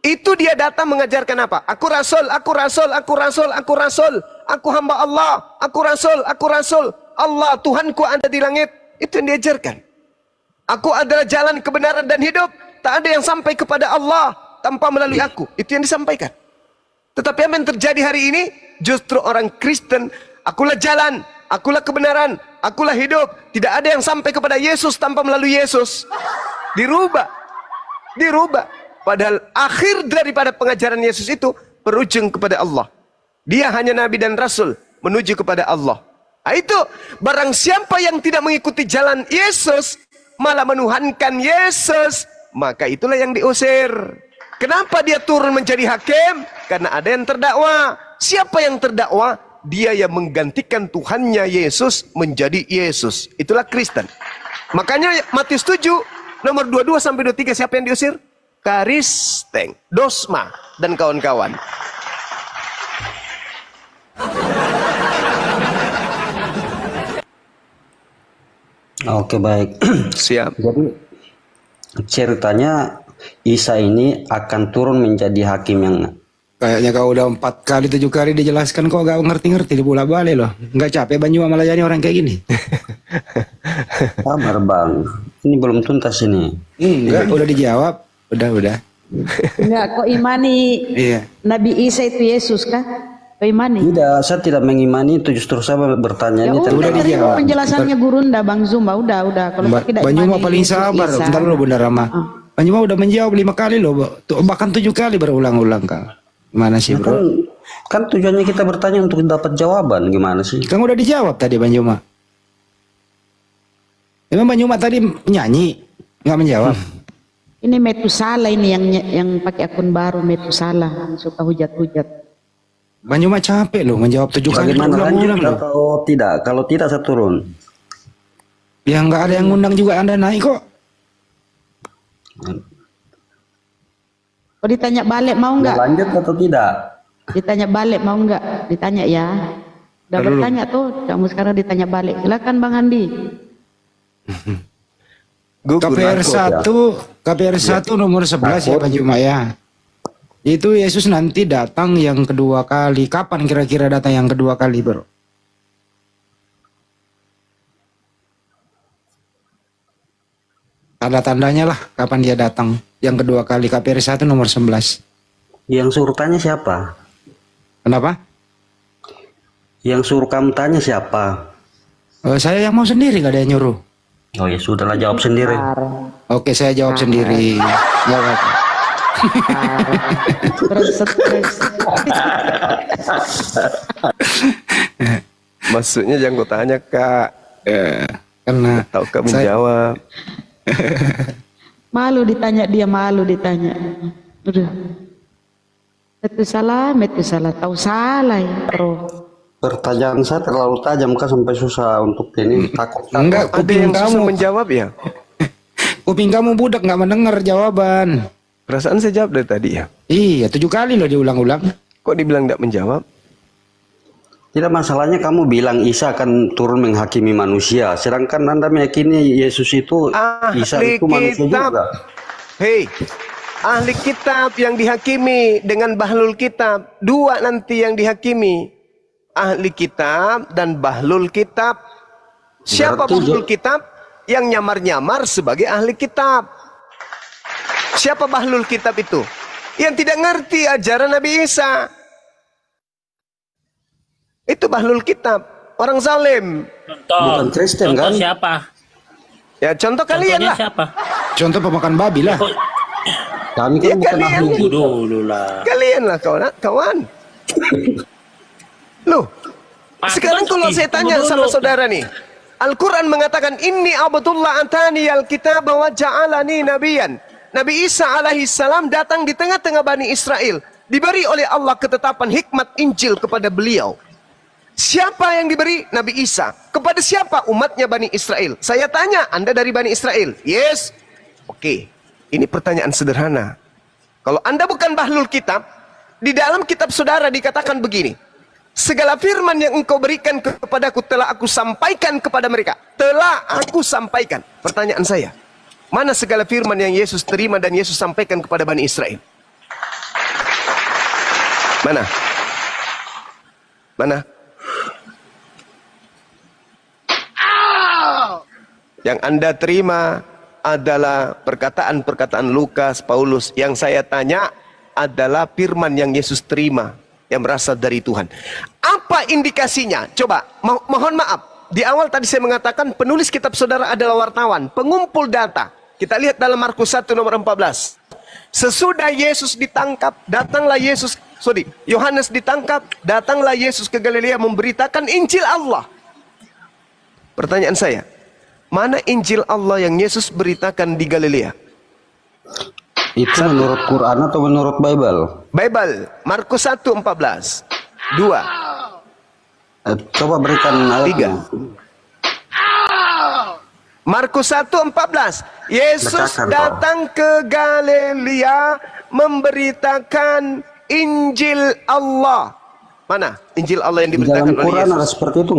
C: itu dia datang mengajarkan apa? Aku rasul, aku rasul, aku rasul, aku rasul, aku hamba Allah, aku rasul, Allah Tuhanku ada di langit. Itu yang diajarkan. Aku adalah jalan kebenaran dan hidup. Tak ada yang sampai kepada Allah tanpa melalui aku. Itu yang disampaikan. Tetapi apa yang terjadi hari ini? Justru orang Kristen, akulah jalan, akulah kebenaran, akulah hidup. Tidak ada yang sampai kepada Yesus tanpa melalui Yesus. Dirubah. Padahal akhir daripada pengajaran Yesus itu berujung kepada Allah. Dia hanya nabi dan rasul menuju kepada Allah. Nah, itu barang siapa yang tidak mengikuti jalan Yesus, malah menuhankan Yesus, maka itulah yang diusir. Kenapa dia turun menjadi hakim? Karena ada yang terdakwa. Siapa yang terdakwa? Dia yang menggantikan Tuhannya Yesus menjadi Yesus. Itulah Kristen. Makanya Matius 7 nomor 22 sampai 23 siapa yang diusir? Karisteng, Dosma dan kawan-kawan.
K: Oke, baik.
C: Siap.
K: Jadi ceritanya Isa ini akan turun menjadi hakim yang
D: Kayaknya kau udah 4 kali 7 kali dijelaskan kok gak ngerti-ngerti, dibolak balik loh. Nggak capek Banyu malah jadi orang kayak gini.
K: Sabar Bang, ini belum tuntas ini.
D: Enggak, udah dijawab. Udah.
G: Enggak, kok imani Nabi Isa itu Yesus kah? Kau imani?
K: Tidak, saya tidak mengimani itu, justru saya bertanya ini
G: udah dijawab. Penjelasannya Gurunda Bang Zumba, udah. Kalau tidak
D: Banyu mah paling sabar. Bentar lo Bunda Rama. Banyu mah udah menjawab 5 kali loh, bahkan 7 kali berulang-ulang Kang. Gimana sih bro?
K: Kan tujuannya kita bertanya untuk dapat jawaban, gimana sih?
D: Kan udah dijawab tadi Banyu mah. Emang Banyu mah tadi nyanyi, nggak menjawab.
G: Ini Metusala ini yang pakai akun baru Metusala, yang suka hujat-hujat.
D: Banyu mah capek loh menjawab 7 kali
K: berulang-ulang loh. Kalau tidak saya turun.
D: Ya nggak ada yang ngundang juga Anda naik kok.
G: Oh, ditanya balik mau nggak?
K: Lanjut atau tidak?
G: Ditanya balik mau nggak? Ditanya ya. Udah bertanya tuh, kamu sekarang ditanya balik. Silakan Bang Andi.
D: KPR 1 nomor 11 ya Pak Juma ya. Itu Yesus nanti datang yang kedua kali. Kapan kira-kira datang yang kedua kali bro? Tanda-tandanya lah kapan dia datang yang kedua kali. KPR 1 nomor 11.
K: Yang suruh tanya siapa?
D: Kenapa?
K: Yang suruh kamu tanya siapa?
D: Saya yang mau sendiri, gak ada yang nyuruh.
K: Oh ya sudahlah, jawab sendiri.
D: Oke, saya jawab sendiri. Jawab.
C: Maksudnya jangan gue tanya Kak.
D: Karena
C: tahu kamu jawab.
G: Malu ditanya dia, malu ditanya. Udah. Metusala, tahu salah ya, bro.
K: Pertanyaan saya terlalu tajam kan sampai susah untuk ini, takut.
D: Enggak, kuping kamu
C: menjawab ya.
D: Kuping kamu budak nggak mendengar jawaban.
C: Perasaan saya jawab dari tadi ya.
D: Iya, 7 kali loh diulang-ulang.
C: Kok dibilang nggak menjawab?
K: Tidak, masalahnya kamu bilang Isa akan turun menghakimi manusia, sedangkan Anda meyakini Yesus itu Isa itu manusia juga.
C: Hei, ahli kitab yang dihakimi dengan bahlul kitab, 2 nanti yang dihakimi, ahli kitab dan bahlul kitab. Siapa bahlul kitab? Yang nyamar-nyamar sebagai ahli kitab. Siapa bahlul kitab itu? Yang tidak ngerti ajaran Nabi Isa. Itu bahlul kitab, orang zalim.
K: Bukan Kristen kan?
L: Siapa?
C: Ya contoh kalian lah.
L: Siapa?
D: Contoh pemakan babi lah.
K: Kami kan bukan ahli
L: dulu lah.
C: Kalian lah kawan. Loh, sekarang kalau saya tanya sama saudara nih, Al-Quran mengatakan inni abdullah atani al-kitab wa ja'alani nabiyan. Nabi Isa alaihissalam datang di tengah-tengah Bani Israel. Diberi oleh Allah ketetapan hikmat Injil kepada beliau. Siapa yang diberi? Nabi Isa. Kepada siapa? Umatnya Bani Israel. Saya tanya, Anda dari Bani Israel? Yes. Oke, ini pertanyaan sederhana. Kalau Anda bukan bahlul kitab, di dalam kitab saudara dikatakan begini. Segala firman yang engkau berikan kepadaku telah aku sampaikan kepada mereka. Telah aku sampaikan. Pertanyaan saya, mana segala firman yang Yesus terima dan Yesus sampaikan kepada Bani Israel? Mana? Mana? Yang Anda terima adalah perkataan-perkataan Lukas, Paulus. Yang saya tanya adalah firman yang Yesus terima, yang berasal dari Tuhan. Apa indikasinya? Coba, mohon maaf. Di awal tadi saya mengatakan penulis kitab saudara adalah wartawan, pengumpul data. Kita lihat dalam Markus 1 nomor 14. Sesudah Yesus ditangkap, Yohanes ditangkap, datanglah Yesus ke Galilea memberitakan Injil Allah. Pertanyaan saya, mana Injil Allah yang Yesus beritakan di Galilea?
K: Itu menurut Quran atau menurut Bible?
C: Bible, Markus 1:14. 2.
K: Coba berikan ayatnya.
C: 3. Markus 1:14. Yesus datang ke Galilea memberitakan Injil Allah. Mana Injil Allah yang diberitakan oleh Yesus?
K: Dalam Quran ada seperti itu nggak?